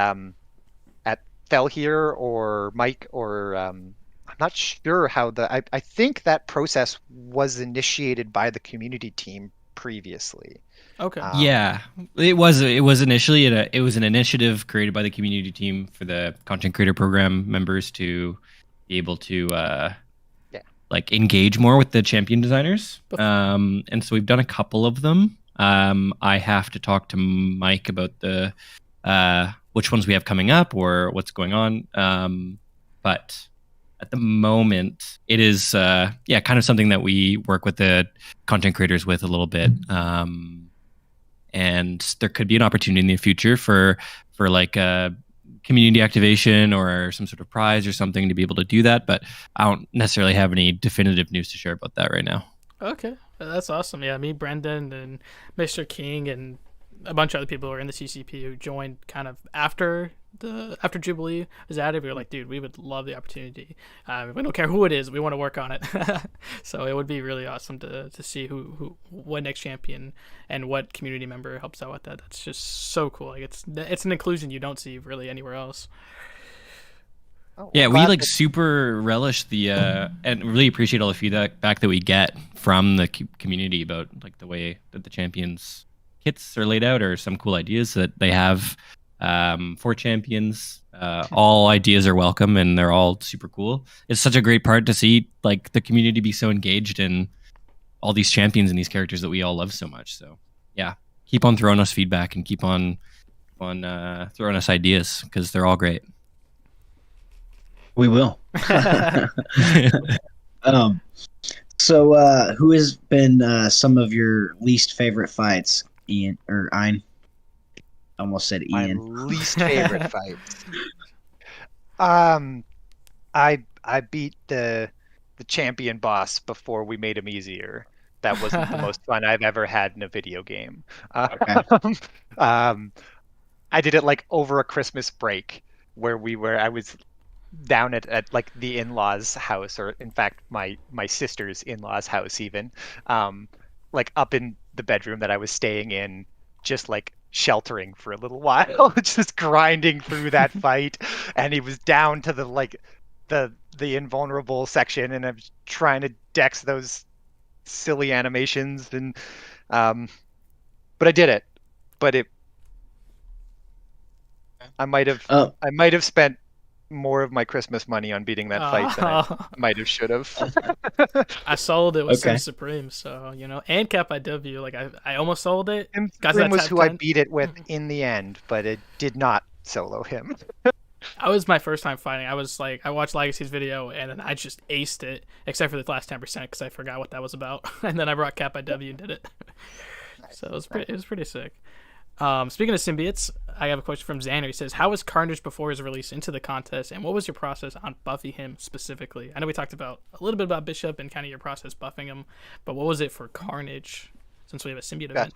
Fel here or Mike or I'm not sure how I think that process was initiated by the community team previously.
Okay.
Yeah, it was initially it was an initiative created by the community team for the content creator program members to be able to like engage more with the champion designers. And so we've done a couple of them. I have to talk to Mike about the which ones we have coming up or what's going on. But at the moment, it is kind of something that we work with the content creators with a little bit. And there could be an opportunity in the future for like a community activation or some sort of prize or something to be able to do that. But I don't necessarily have any definitive news to share about that right now.
Okay, that's awesome. Yeah, me, Brendan, and Mr. King, and a bunch of other people who are in the CCP who joined kind of after Jubilee was added. We were like, dude, we would love the opportunity. We don't care who it is. We want to work on it. So it would be really awesome to see what next champion and what community member helps out with that. That's just so cool. Like it's an inclusion you don't see really anywhere else.
Yeah, we like super relish the and really appreciate all the feedback that we get from the community about like the way that the champions kits are laid out or some cool ideas that they have for champions. All ideas are welcome and they're all super cool. It's such a great part to see like the community be so engaged in all these champions and these characters that we all love so much. So yeah, keep on throwing us feedback and keep on throwing us ideas because they're all great.
We will. So who has been some of your least favorite fights, Ian or Ein? Almost said Ian.
My least favorite fights. I beat the champion boss before we made him easier. That wasn't the most fun I've ever had in a video game.
Okay.
I did it like over a Christmas break where I was down at like the in-laws house, or in fact my sister's in-laws house even, um like up in the bedroom that I was staying in, just like sheltering for a little while, just grinding through that fight. And he was down to the like the invulnerable section, and I was trying to dex those silly animations, and um but I did it. But it I might have
Oh,
I might have spent more of my Christmas money on beating that fight than I might have should have.
I sold it with
okay.
Sim Supreme, so and Cap IW. Like I almost sold it.
Tim
Got to
Supreme
that
was
top
who I
10.
beat it with in the end, but it did not solo him.
That was my first time fighting. I was like, I watched Legacy's video and then I just aced it, except for the last 10% because I forgot what that was about. And then I brought Cap IW and did it. So it was pretty sick. Speaking of symbiotes, I have a question from Xander. He says, how was Carnage before his release into the contest, and what was your process on buffing him specifically? I know we talked about a little bit about Bishop and kind of your process buffing him, but what was it for Carnage, since we have a symbiote event?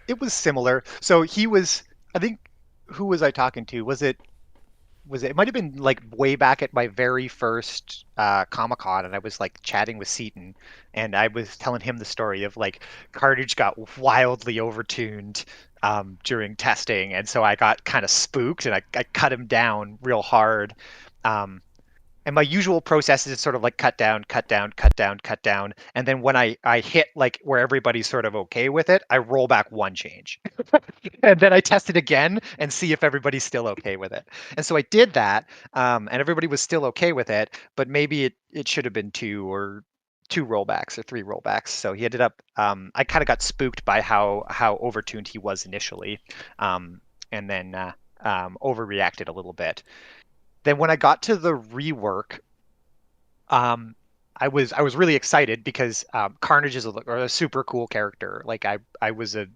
It was similar. So he was, I think, who was I talking to? It might have been like way back at my very first Comic-Con, and I was like chatting with Seaton, and I was telling him the story of like Carnage got wildly overtuned during testing, and so I got kind of spooked, and I cut him down real hard. And my usual process is sort of like cut down, cut down, cut down, cut down. And then when I hit like where everybody's sort of okay with it, I roll back one change. And then I test it again and see if everybody's still okay with it. And so I did that, and everybody was still okay with it, but maybe it should have been two rollbacks or three rollbacks. So he ended up, I kind of got spooked by how overtuned he was initially, and then overreacted a little bit. Then when I got to the rework, I was really excited because Carnage is a super cool character. Like I was a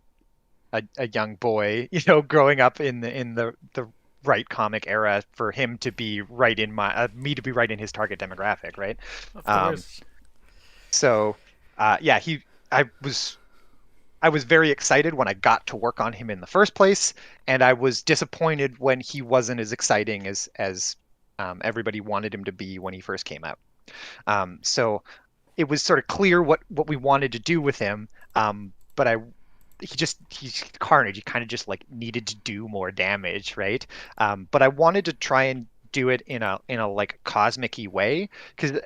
young boy, growing up in the right comic era, for him to be right in me to be right in his target demographic, right?
Of course.
So yeah, I was very excited when I got to work on him in the first place, and I was disappointed when he wasn't as exciting as everybody wanted him to be when he first came out. So it was sort of clear what we wanted to do with him, but he's Carnage. He kind of just like needed to do more damage, right? But I wanted to try and do it in a like cosmic-y way, because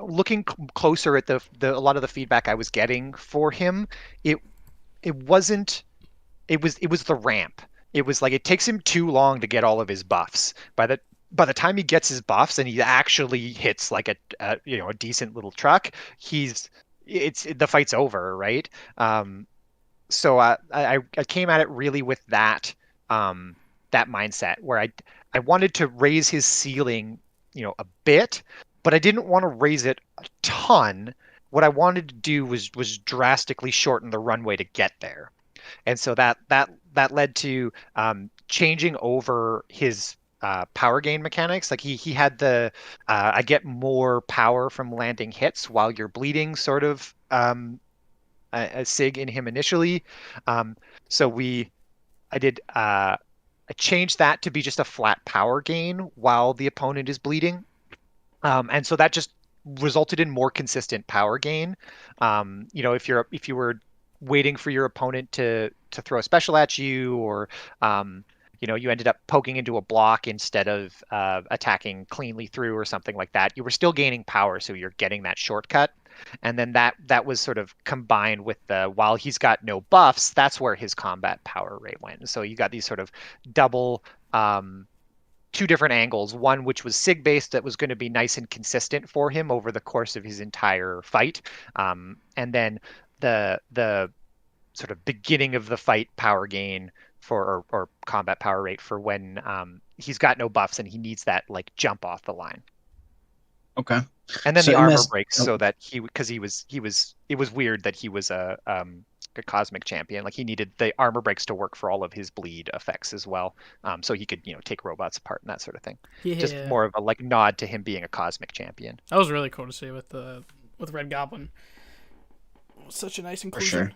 looking closer at the a lot of the feedback I was getting for him, it wasn't it was the ramp. It was like it takes him too long to get all of his buffs. By the time he gets his buffs and he actually hits like a decent little truck, the fight's over, right? So I came at it really with that mindset, where I wanted to raise his ceiling, a bit, but I didn't want to raise it a ton. What I wanted to do was drastically shorten the runway to get there, and so that led to changing over his power gain mechanics. Like he had the I get more power from landing hits while you're bleeding, sort of a sig in him initially. So I changed that to be just a flat power gain while the opponent is bleeding, and so that just resulted in more consistent power gain. If you were waiting for your opponent to throw a special at you, or you ended up poking into a block instead of attacking cleanly through or something like that, you were still gaining power, so you're getting that shortcut. And then that was sort of combined with while he's got no buffs, that's where his combat power rate went. So you got these sort of double two different angles, one which was sig based, that was going to be nice and consistent for him over the course of his entire fight, and then the sort of beginning of the fight power gain or combat power rate for when he's got no buffs and he needs that like jump off the line.
Okay.
And then
So
the armor
MS
breaks, so that it was weird that he was a cosmic champion. Like he needed the armor breaks to work for all of his bleed effects as well, so he could take robots apart and that sort of thing.
Yeah.
Just more of a like nod to him being a cosmic champion.
That was really cool to see with Red Goblin. Such a nice inclusion.
For sure.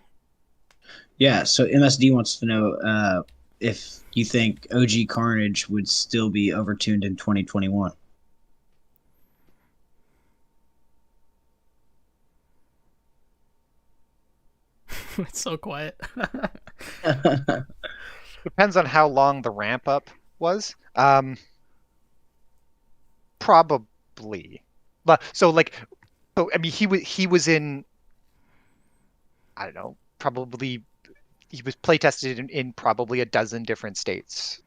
Yeah, so MSD wants to know, if you think OG Carnage would still be overtuned in 2021.
It's so quiet.
Depends on how long the ramp up was. Probably. But so I mean, he was in, I don't know, probably he was play tested in probably a dozen different states.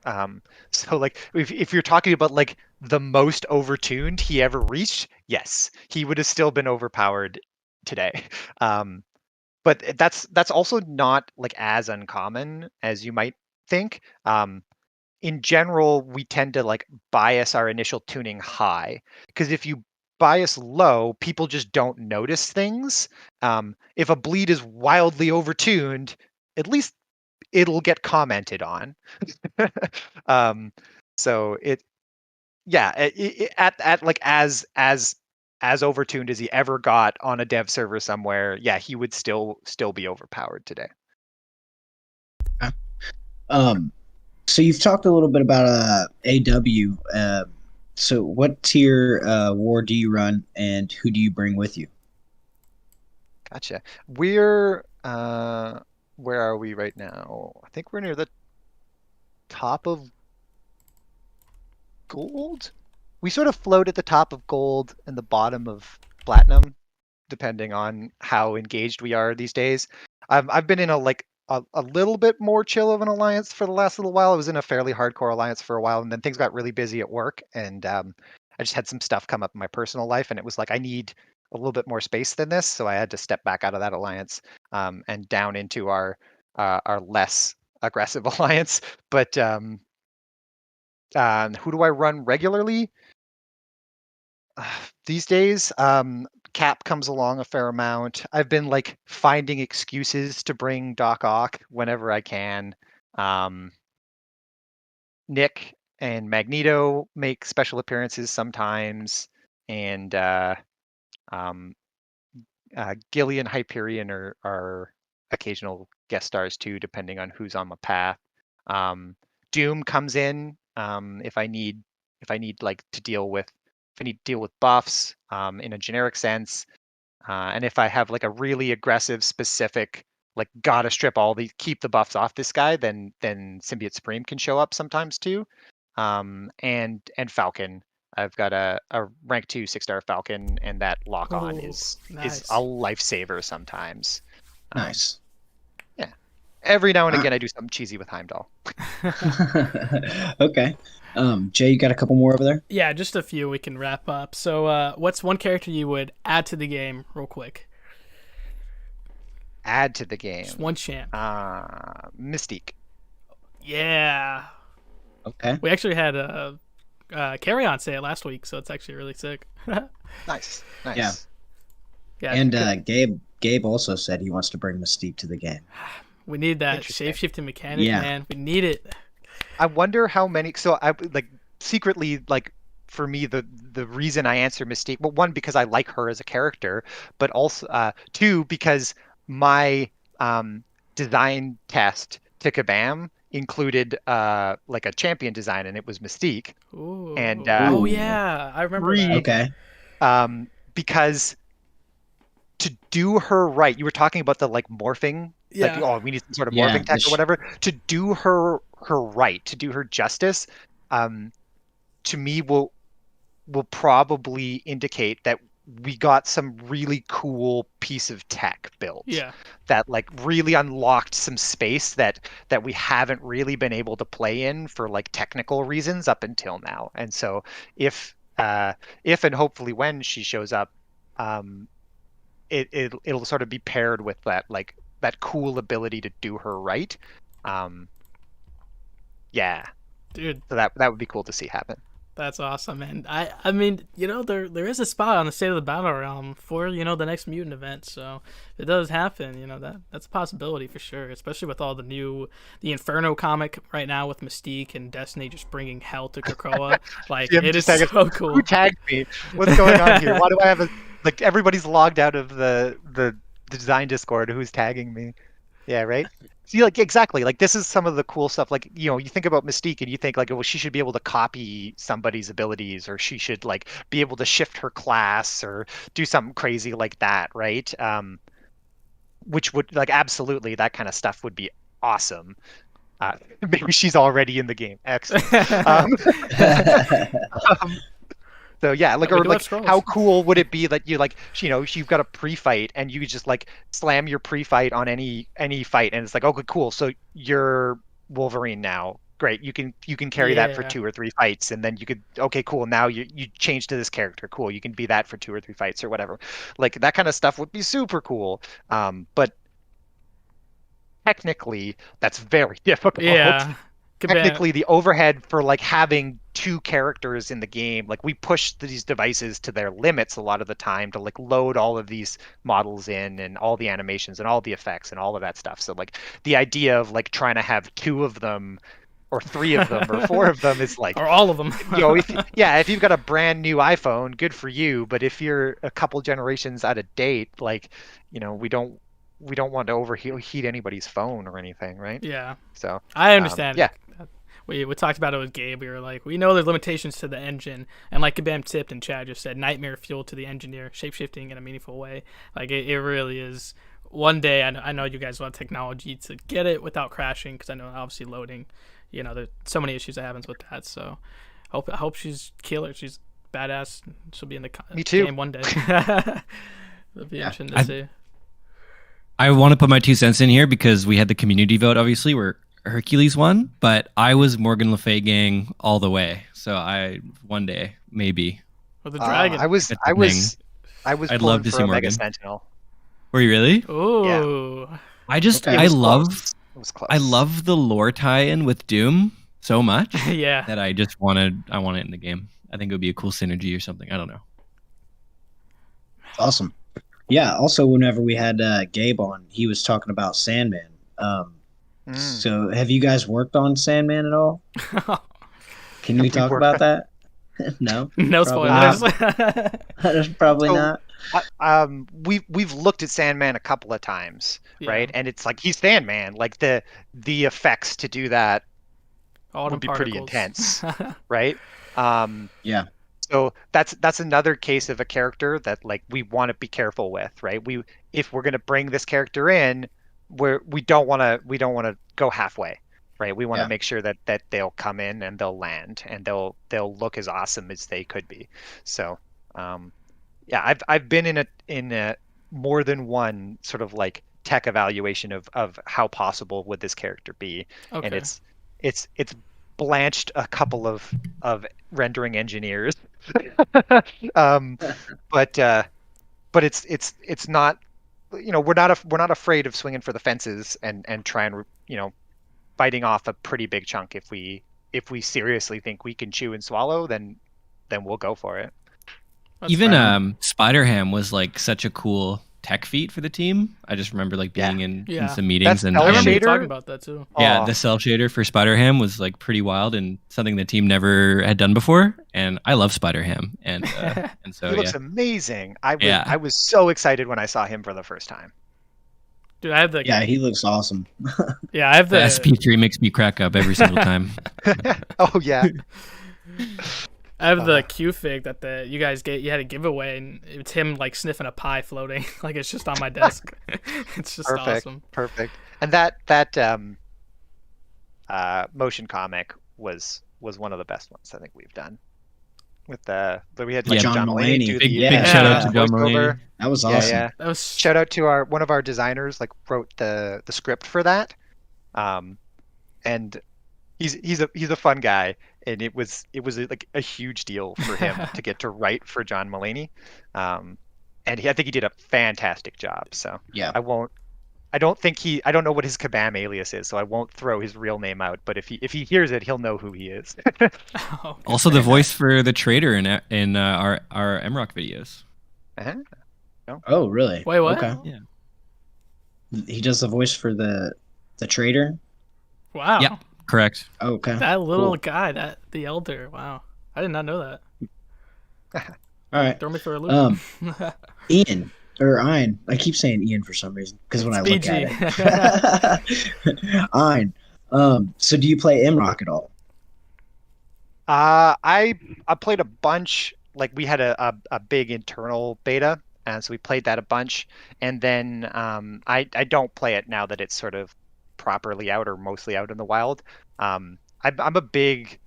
So like if you're talking about like the most overtuned he ever reached, yes, he would have still been overpowered today. But that's also not like as uncommon as you might think. In general, we tend to like bias our initial tuning high, because if you bias low, people just don't notice things. If a bleed is wildly overtuned, at least it'll get commented on. So at like as overtuned as he ever got on a dev server somewhere, yeah, he would still be overpowered today.
So you've talked a little bit about AW. So what tier war do you run, and who do you bring with you?
Gotcha. We're where are we right now? I think we're near the top of gold. We sort of float at the top of gold and the bottom of platinum, depending on how engaged we are these days. I've been in a little bit more chill of an alliance for the last little while. I was in a fairly hardcore alliance for a while, and then things got really busy at work, and I just had some stuff come up in my personal life, and it was like I need a little bit more space than this, so I had to step back out of that alliance and down into our less aggressive alliance. But who do I run regularly these days? Cap comes along a fair amount. I've been like finding excuses to bring Doc Ock whenever I can. Nick and Magneto make special appearances sometimes, and Gilly and Hyperion are occasional guest stars too, depending on who's on the path. Doom comes in if I need like to deal with buffs in a generic sense, and if I have like a really aggressive specific like gotta keep the buffs off this guy, then Symbiote Supreme can show up sometimes too. And Falcon. I've got a rank 2 6-star Falcon, and that lock on is a lifesaver sometimes.
Nice.
Yeah. Every now and again, I do something cheesy with Heimdall.
Okay. Jay, you got a couple more over there?
Yeah, just a few we can wrap up. So what's one character you would add to the game real quick?
Add to the game?
Just one champ.
Mystique.
Yeah.
Okay.
We actually had Carry On say it last week, so it's actually really sick.
Nice.
Yeah. And Gabe also said he wants to bring Mystique to the game.
We need that shape-shifting mechanic, man. We need it.
I wonder how many. So I like secretly like for me the reason I answer Mystique. Well, one, because I like her as a character, but also two, because my design test to Kabam included like a champion design, and it was Mystique.
Ooh.
And
oh yeah, I remember that.
Okay.
Because to do her right, you were talking about the like morphing.
Yeah.
Like, we need some sort of morphing tech or whatever. To do her right, to do her justice, to me will probably indicate that we got some really cool piece of tech built.
Yeah.
That like really unlocked some space that we haven't really been able to play in for like technical reasons up until now. And so if and hopefully when she shows up, it'll sort of be paired with that cool ability to do her right. Yeah,
dude,
so that would be cool to see happen.
That's awesome. And I mean, there is a spot on the State of the Battle Realm for the next mutant event, so if it does happen, that's a possibility for sure, especially with all the Inferno comic right now with Mystique and Destiny just bringing hell to Krakoa. Like, it is so cool.
Who tagged me? What's going on here? Why do I have everybody's logged out of the design Discord? Who's tagging me? Yeah, right. See, like exactly, like this is some of the cool stuff. Like, you know, you think about Mystique and you think like, well, she should be able to copy somebody's abilities, or she should like be able to shift her class or do something crazy like that, right? Which would like absolutely that kind of stuff would be awesome. Maybe she's already in the game. Excellent. Um, So yeah, like
we
or
do
like
have scrolls.
how cool would it be that you like you know you've got a pre-fight and you just like slam your pre-fight on any fight and it's like okay cool so you're Wolverine now great you can carry that for
Yeah.
2 or 3 fights and then you could okay cool now you change to this character cool you can be that for 2 or 3 fights or whatever like that kind of stuff would be super cool but technically that's very difficult.
Yeah.
Technically the overhead for like having 2 characters in the game, like we push these devices to their limits a lot of the time to like load all of these models in and all the animations and all the effects and all of that stuff. So like the idea of like trying to have 2 of them or 3 of them or 4 of them is like
Or all of them.
you know if you've got a brand new iPhone, good for you, but if you're a couple generations out of date, like you know we don't want to overheat anybody's phone or anything, right?
Yeah.
So
I understand.
yeah.
We talked about it with Gabe. We were like, we know there's limitations to the engine, and like Kabam tipped and Chad just said, nightmare fuel to the engineer, shapeshifting in a meaningful way. Like it really is. One day, I know you guys want technology to get it without crashing, because I know obviously loading. You know, there's so many issues that happens with that. So, I hope she's killer. She's badass. She'll be in the
Me too.
game one day. It'll be interesting to see.
I want to put my 2 cents in here because we had the community vote, obviously, where Hercules won, but I was Morgan Le Fay gang all the way. So one day, maybe.
With the dragon.
I was
I'd love to see
Omega
Morgan.
Sentinel.
Were you really?
Ooh.
Yeah.
I just,
Okay.
I
It
love,
was close.
I love the lore tie-in with Doom so much
Yeah.
that I want it in the game. I think it would be a cool synergy or something. I don't know.
Awesome. Yeah. Also, whenever we had Gabe on, he was talking about Sandman. So, have you guys worked on Sandman at all? Can we talk about that? No.
No
Probably
spoilers.
Probably
So-
not.
We've looked at Sandman a couple of times,
Yeah.
right? And it's like he's Sandman. Like the effects to do that
All
would
the
be pretty
particles.
intense, right?
Yeah.
So that's another case of a character that like we want to be careful with, right? If we're gonna bring this character in, we don't want to go halfway, right? We want to
Yeah.
make sure that they'll come in and they'll land and they'll look as awesome as they could be. So, yeah, I've been in a more than one sort of like tech evaluation of how possible would this character be,
Okay.
and it's blanched a couple of rendering engineers, but it's not, you know, we're not afraid of swinging for the fences and trying, you know, biting off a pretty big chunk if we seriously think we can chew and swallow, then we'll go for it.
That's
Even
fair.
Spider-Ham was like such a cool tech feat for the team. I just remember like being in
Yeah.
some meetings
That's
and
I
cell
remember you
shader?
talking about that too.
yeah,
Aw.
the cell shader for Spider-Ham was like pretty wild and something the team never had done before. And I love Spider-Ham, and so
He looks
yeah,
amazing.
Yeah.
I was so excited when I saw him for the first time.
Dude, I have the
Yeah, he looks awesome.
I have
the
the
SP3 makes me crack up every single time.
Oh yeah.
I have the Q fig that you guys you had a giveaway, and it's him like sniffing a pie floating, like it's just on my desk. It's just
Perfect.
awesome.
Perfect. And that motion comic was one of the best ones I think we've done. With we had like
Yeah,
John
John
Mulaney
Mulaney.
do
Big,
the
big
Yeah.
shout out to John
voiceover.
Mulaney.
That was
Yeah,
awesome.
yeah.
That was
Shout out to one of our designers, like wrote the script for that, and he's a fun guy, and it was like a huge deal for him to get to write for John Mulaney, and I think he did a fantastic job. So
Yeah.
I don't know what his Kabam alias is, so I won't throw his real name out. But if he hears it, he'll know who he is.
Oh,
Also, the voice for the trader in our MRock videos.
Uh-huh.
Oh, really?
wait, what?
Okay.
Yeah.
He does the voice for the trader.
Wow.
Yeah. Correct.
Okay.
That little
Cool.
guy, the elder. Wow. I did not know that.
All right.
Throw me for a loop.
Ian, or Ein. I keep saying Ian for some reason because when
It's
I look at
PG.
it, Ein. So do you play MRock at all?
I played a bunch. Like we had a big internal beta, and so we played that a bunch. And then I don't play it now that it's sort of properly out or mostly out in the wild. I'm a big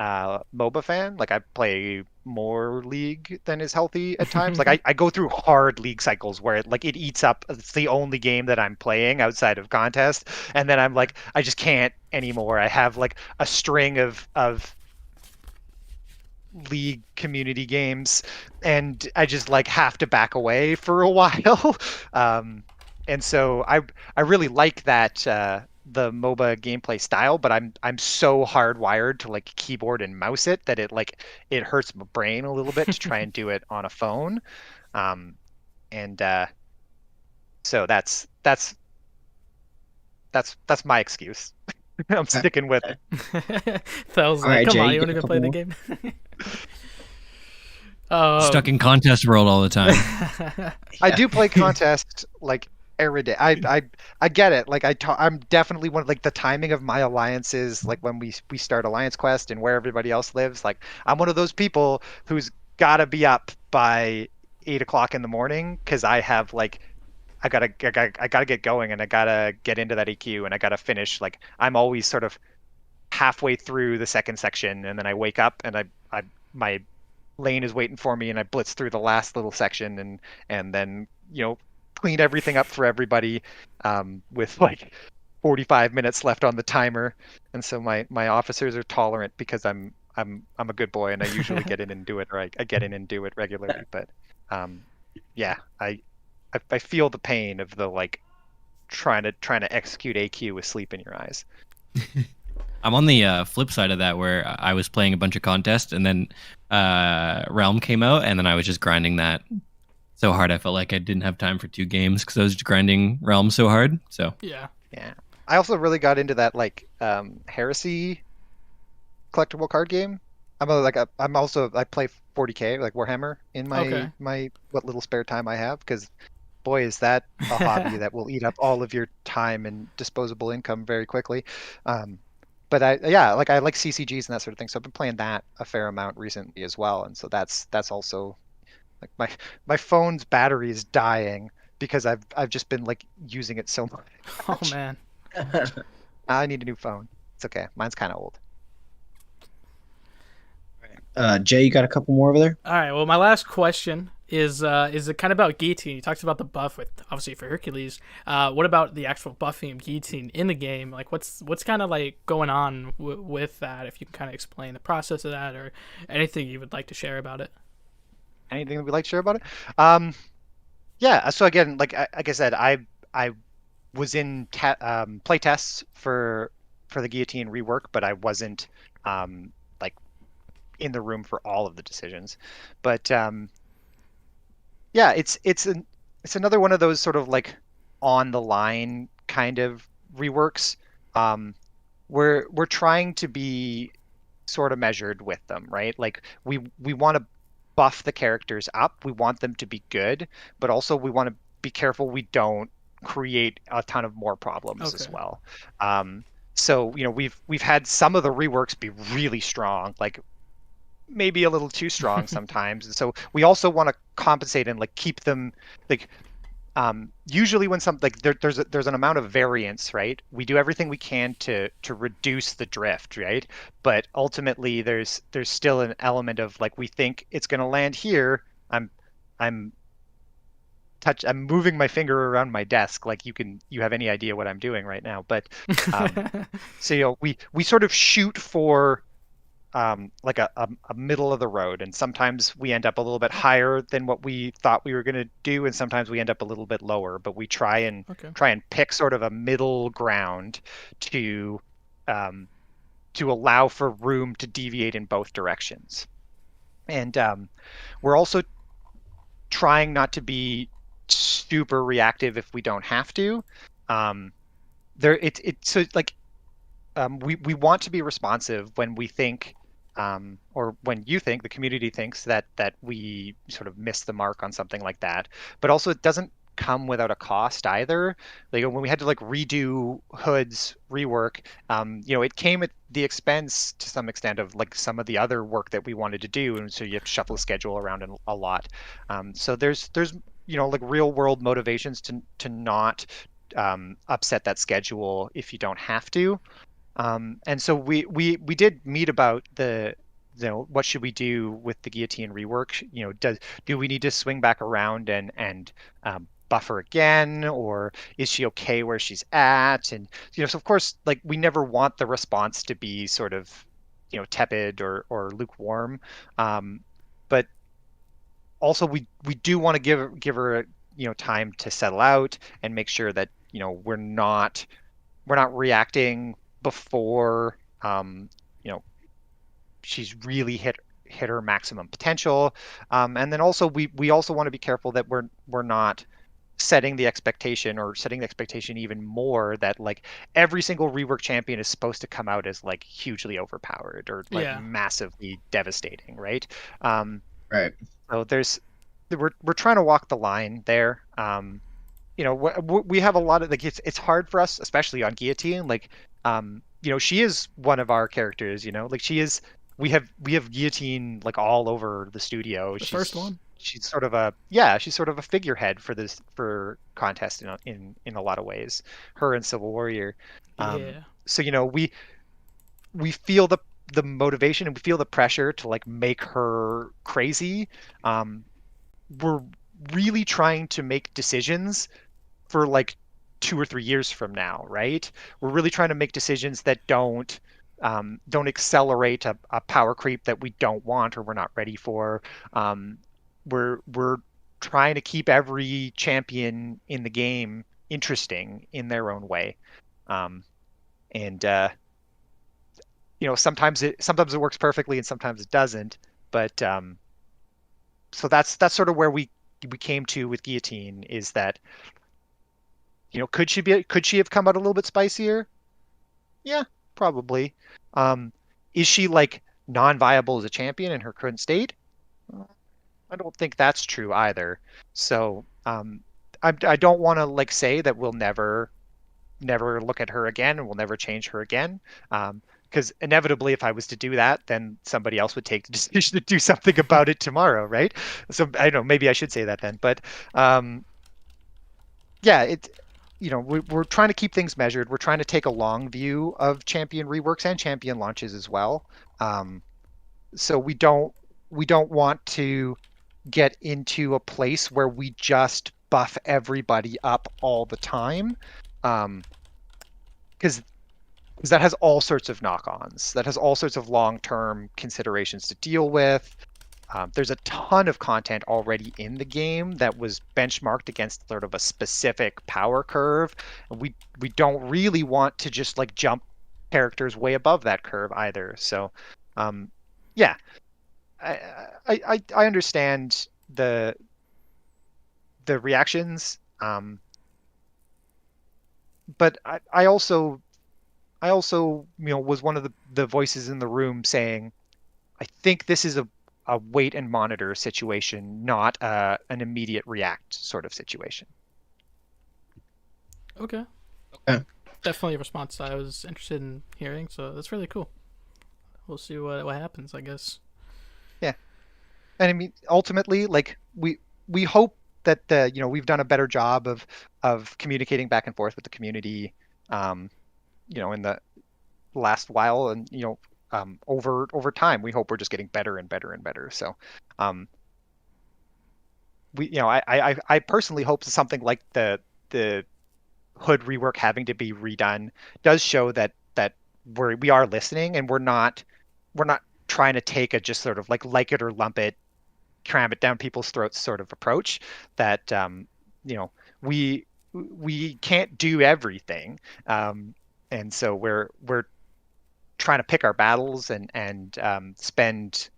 MOBA fan. Like I play more League than is healthy at times. Like I go through hard League cycles where it eats up. It's the only game that I'm playing outside of contest, and then I'm like I just can't anymore. I have like a string of League community games, and I just like have to back away for a while. And so I really like that the MOBA gameplay style, but I'm so hardwired to like keyboard and mouse it that it hurts my brain a little bit to try and do it on a phone. Um, and so that's my excuse. I'm sticking with it.
That was
All
like,
right,
come
Jay,
on,
you
you
got
want
a
to go
couple
play the
more?
game?
Stuck in contest world all the time.
I do play contest like every day. I get it. Like I'm definitely one like the timing of my alliances, like when we start Alliance Quest and where everybody else lives. Like I'm one of those people who's got to be up by 8 o'clock in the morning because I have like I gotta get going and I gotta get into that EQ and I gotta finish. Like I'm always sort of halfway through the second section and then I wake up and I my lane is waiting for me and I blitz through the last little section and then clean everything up for everybody with like 45 minutes left on the timer. And so my officers are tolerant because I'm a good boy and I usually get in and do it, or I get in and do it regularly. But yeah, I feel the pain of the like trying to execute AQ with sleep in your eyes.
I'm on the flip side of that, where I was playing a bunch of contests, and then Realm came out, and then I was just grinding that so hard. I felt like I didn't have time for 2 games because I was grinding Realm so hard. So
Yeah.
Yeah. I also really got into that like Heresy collectible card game. I play 40K like Warhammer in
Okay.
my what little spare time I have, because boy is that a hobby that will eat up all of your time and disposable income very quickly. But I like CCGs and that sort of thing. So I've been playing that a fair amount recently as well. And so that's also like my phone's battery is dying because I've just been like using it so much.
Oh man.
I need a new phone. It's okay. Mine's kind of old.
Jay, you got a couple more over there?
All right. Well, my last question is it kind of about guillotine? You talked about the buff with obviously for Hercules. What about the actual buffing of guillotine in the game? Like, what's kind of like going on with that? If you can kind of explain the process of that or anything you would like to share about it.
Anything that we'd like to share about it? Yeah. So again, like I said, I was in play tests for the guillotine rework, but I wasn't like in the room for all of the decisions. But yeah, it's another one of those sort of like on the line kind of reworks. We're trying to be sort of measured with them, right? Like we want to buff the characters up. We want them to be good, but also we want to be careful we don't create a ton of more problems as
Okay.
well. So we've had some of the reworks be really strong, like maybe a little too strong sometimes. And so we also want to compensate and like keep them like usually when there's an amount of variance, right? We do everything we can to reduce the drift, right? But ultimately there's still an element of like we think it's going to land here. I'm I'm moving my finger around my desk like you have any idea what I'm doing right now. But so we sort of shoot for like a middle of the road, and sometimes we end up a little bit higher than what we thought we were going to do, and sometimes we end up a little bit lower, but we try and
Okay.
pick sort of a middle ground to allow for room to deviate in both directions. And we're also trying not to be super reactive if we don't have to. So like we want to be responsive when we think or when you think the community thinks that we sort of missed the mark on something like that. But also, it doesn't come without a cost either. Like when we had to like redo Hood's rework, it came at the expense to some extent of like some of the other work that we wanted to do, and so you have to shuffle the schedule around a lot. So there's like real world motivations to not upset that schedule if you don't have to. And so we did meet about what should we do with the guillotine rework? Do we need to swing back around and buffer again, or is she okay where she's at? And so of course, like we never want the response to be sort of tepid or lukewarm, but also we do want to give her time to settle out and make sure that we're not reacting before she's really hit her maximum potential, and then also we also want to be careful that we're not setting the expectation even more that like every single rework champion is supposed to come out as like hugely overpowered or like massively devastating, right?
Right.
So we're trying to walk the line there. We have a lot of like it's hard for us, especially on guillotine. Like, she is one of our characters. Like we have guillotine like all over the studio.
The first one.
She's sort of a figurehead for contest in a lot of ways. Her and Civil Warrior. So we feel the motivation and we feel the pressure to like make her crazy. We're really trying to make decisions for like 2 or 3 years from now, right? We're really trying to make decisions that don't accelerate a power creep that we don't want or we're not ready for. We're trying to keep every champion in the game interesting in their own way, and sometimes it works perfectly and sometimes it doesn't. But so that's sort of where we came to with guillotine, is that could she have come out a little bit spicier? Yeah, probably. Is she like non-viable as a champion in her current state? I don't think that's true either. So I don't want to like say that we'll never look at her again and we'll never change her again. Because inevitably, if I was to do that, then somebody else would take the decision to do something about it tomorrow, right? So I don't know, maybe I should say that then. But we're trying to keep things measured. We're trying to take a long view of champion reworks and champion launches as well. So we don't want to get into a place where we just buff everybody up all the time, because that has all sorts of knock-ons. That has all sorts of long-term considerations to deal with. There's a ton of content already in the game that was benchmarked against sort of a specific power curve. And we don't really want to just like jump characters way above that curve either. So, yeah, I understand the reactions, but I also was one of the voices in the room saying, I think this is a wait and monitor situation, not an immediate react sort of situation.
Okay. Definitely a response I was interested in hearing, so that's really cool. We'll see what happens, I guess.
Yeah. And I mean, ultimately, like we hope that we've done a better job of communicating back and forth with the community, in the last while, and over time, we hope we're just getting better and better and better. So, I personally hope something like the Hood rework having to be redone does show that we are listening, and we're not trying to take a just sort of like it or lump it, cram it down people's throats sort of approach. That we can't do everything, and so we're trying to pick our battles and spend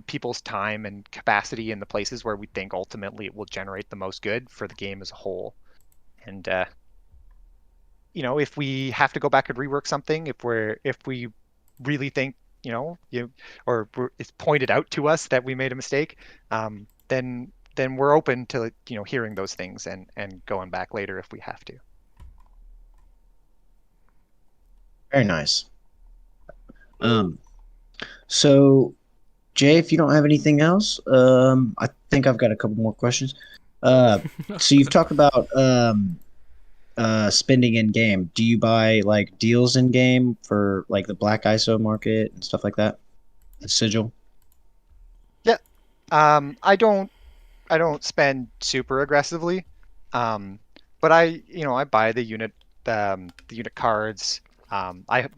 people's time and capacity in the places where we think ultimately it will generate the most good for the game as a whole. And if we have to go back and rework something, if we really think or it's pointed out to us that we made a mistake, then we're open to hearing those things and going back later if we have to.
Very nice. So Jay, if you don't have anything else, I think I've got a couple more questions. So you've talked about spending in game. Do you buy like deals in game for like the black ISO market and stuff like that? The sigil.
Yeah. I don't spend super aggressively. But I buy the unit cards. I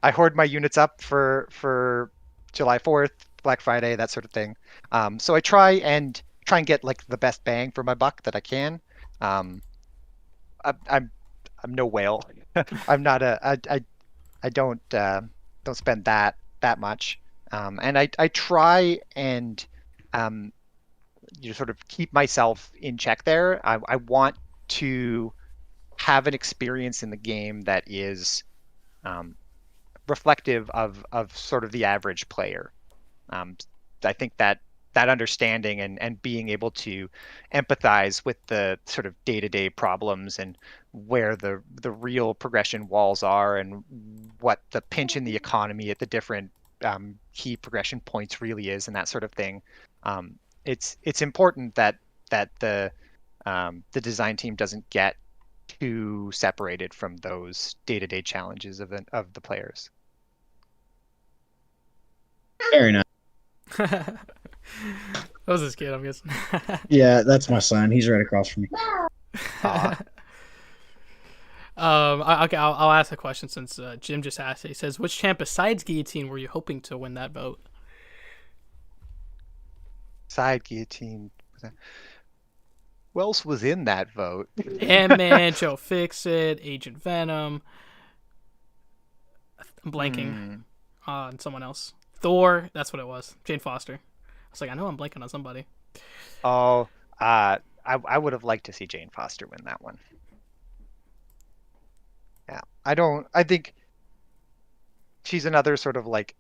I hoard my units up for July 4th, Black Friday, that sort of thing. So I try and get like the best bang for my buck that I can. I'm no whale. I'm not I don't spend that much. And I try and sort of keep myself in check there. I want to have an experience in the game that is reflective of sort of the average player. I think that understanding and being able to empathize with the sort of day-to-day problems and where the real progression walls are and what the pinch in the economy at the different key progression points really is and that sort of thing. It's important that the design team doesn't get too separated from those day-to-day challenges of the players.
Very nice.
That was his kid, I'm guessing.
Yeah, that's my son. He's right across from me.
Okay, I'll ask a question since Jim just asked it. He says, which champ besides Guillotine were you hoping to win that vote?
Side Guillotine. Who else was in that vote?
Ant-Man, Joe Fixit, Agent Venom. I'm blanking on someone else. Thor, that's what it was. Jane Foster. I was like, I know I'm blanking on somebody.
Oh, I would have liked to see Jane Foster win that one. Yeah, I think she's another sort of like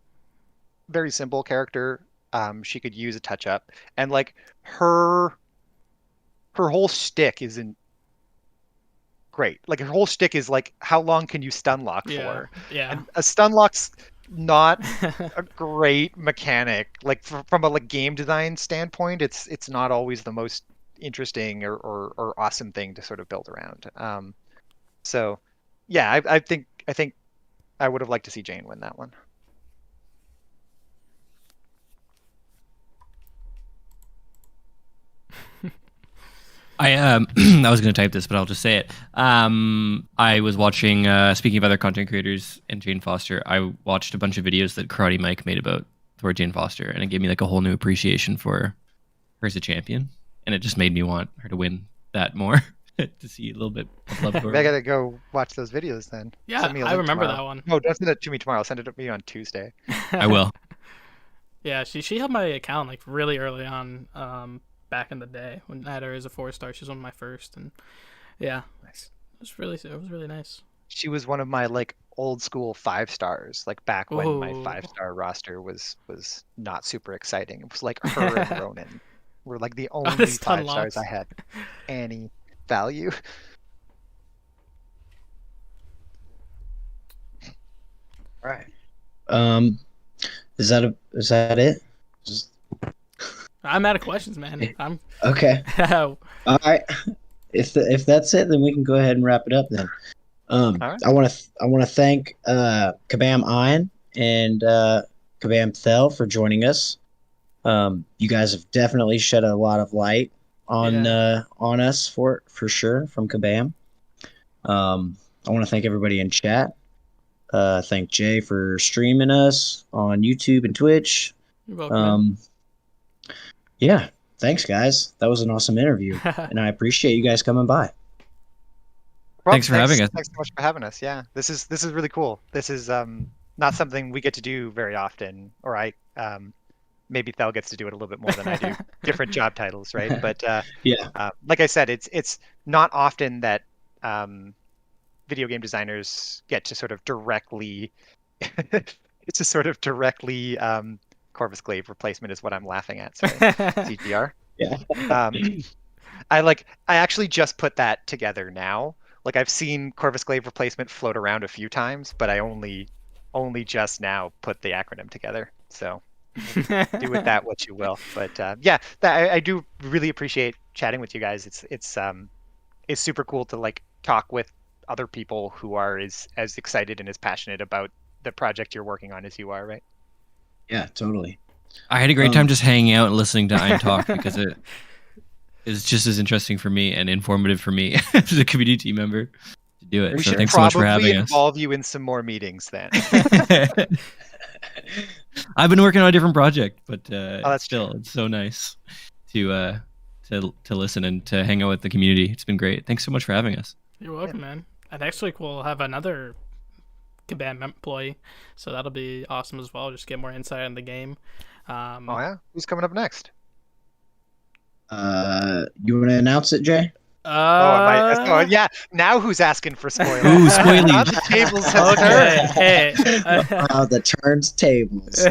very simple character. She could use a touch up, and like her whole shtick isn't great. Like her whole shtick is like, how long can you stun lock for?
Yeah.
And a stun lock's not a great mechanic. Like from a like game design standpoint, it's not always the most interesting or awesome thing to sort of build around. So yeah, I think I would have liked to see Jane win that one.
I was going to type this, but I'll just say it. I was watching, speaking of other content creators and Jane Foster, I watched a bunch of videos that Karate Mike made about Jane Foster, and it gave me like a whole new appreciation for her as a champion, and it just made me want her to win that more to see a little bit of love for her.
I gotta go watch those videos then.
Yeah, I remember that one.
No, don't send it to me tomorrow. Send it to me on Tuesday.
I will.
Yeah, she held my account like really early on. Back in the day when I had her as a 4-star. She was one of my first, and yeah,
Nice.
it was really nice.
She was one of my like old school 5-stars, like back when my
Ooh.
5-star roster was not super exciting. It was like her and Ronan were like the only
stun
5-stars
locks.
I had any value.
All right. Is that it? Just,
I'm out of questions, man. I'm
okay. All right. If that's it, then we can go ahead and wrap it up then.
right.
I want to thank Kabam Ein and Kabam Thel for joining us. You guys have definitely shed a lot of light on us for sure from Kabam. I want to thank everybody in chat. Thank Jay for streaming us on YouTube and Twitch.
You're welcome. Man.
Yeah, thanks guys. That was an awesome interview, and I appreciate you guys coming by.
Well,
Thanks for having us.
Thanks so much for having us. Yeah, this is really cool. This is not something we get to do very often, or I maybe Thel gets to do it a little bit more than I do. Different job titles, right? But like I said, it's not often that video game designers get to sort of directly It's a sort of directly Corvus Glaive replacement is what I'm laughing at. Sorry, CGR.
Yeah.
I actually just put that together now. Like I've seen Corvus Glaive replacement float around a few times, but I only just now put the acronym together. So do with that what you will. But yeah, I do really appreciate chatting with you guys. It's super cool to like talk with other people who are as excited and as passionate about the project you're working on as you are, right?
Yeah, totally.
I had a great time just hanging out and listening to Ein talk because it is just as interesting for me and informative for me as a community member to do it.
We
So
should
thanks so much for
probably
having us.
involve you in some more meetings then.
I've been working on a different project, but
that's
still, it's so nice to listen and to hang out with the community. It's been great. Thanks so much for having us.
You're welcome, man. And next week we'll have another Kabam employee, so that'll be awesome as well. Just get more insight on the game.
Oh yeah, who's coming up next?
You want to announce it, Jay?
Yeah. Now who's asking for spoilers?
Ooh, spoilies.
Now the tables have turned.
Hey.
The turns tables.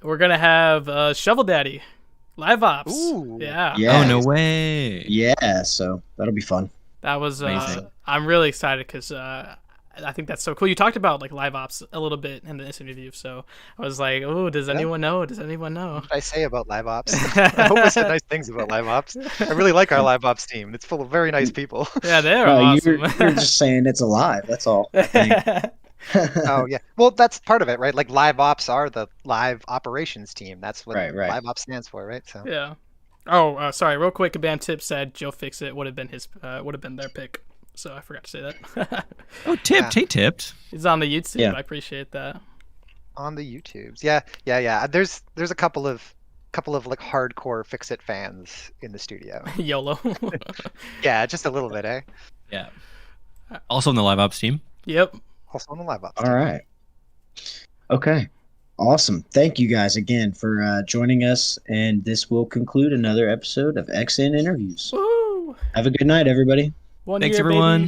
We're gonna have Shovel Daddy live ops.
Ooh.
Yeah.
Oh no way.
Yeah, so that'll be fun.
That was
Amazing.
I'm really excited because I think that's so cool. You talked about like live ops a little bit in this interview, so I was like, oh, does anyone know? Does anyone know?
What did I say about live ops? I always said nice things about live ops. I really like our live ops team. It's full of very nice people.
Yeah, they're awesome.
You're just saying it's alive. That's all. I think.
Oh yeah. Well, that's part of it, right? Like live ops are the live operations team. That's what
Right.
live ops stands for, right? So
Yeah. Oh, sorry. Real quick, Kabam Tip said Joe Fixit would have been their pick. So I forgot to say that.
Oh, tipped.
Yeah.
Hey, tipped.
He's on the YouTube.
Yeah.
I appreciate that.
on the YouTubes, yeah. There's a couple of like hardcore Fix-It fans in the studio.
YOLO.
Yeah, just a little bit, eh?
Yeah. Also on the live ops team.
Yep.
Also on the live ops.
All right. Okay. Awesome. Thank you guys again for joining us. And this will conclude another episode of XN Interviews.
Woo!
Have a good night, everybody.
One
Thanks,
year,
everyone.
baby.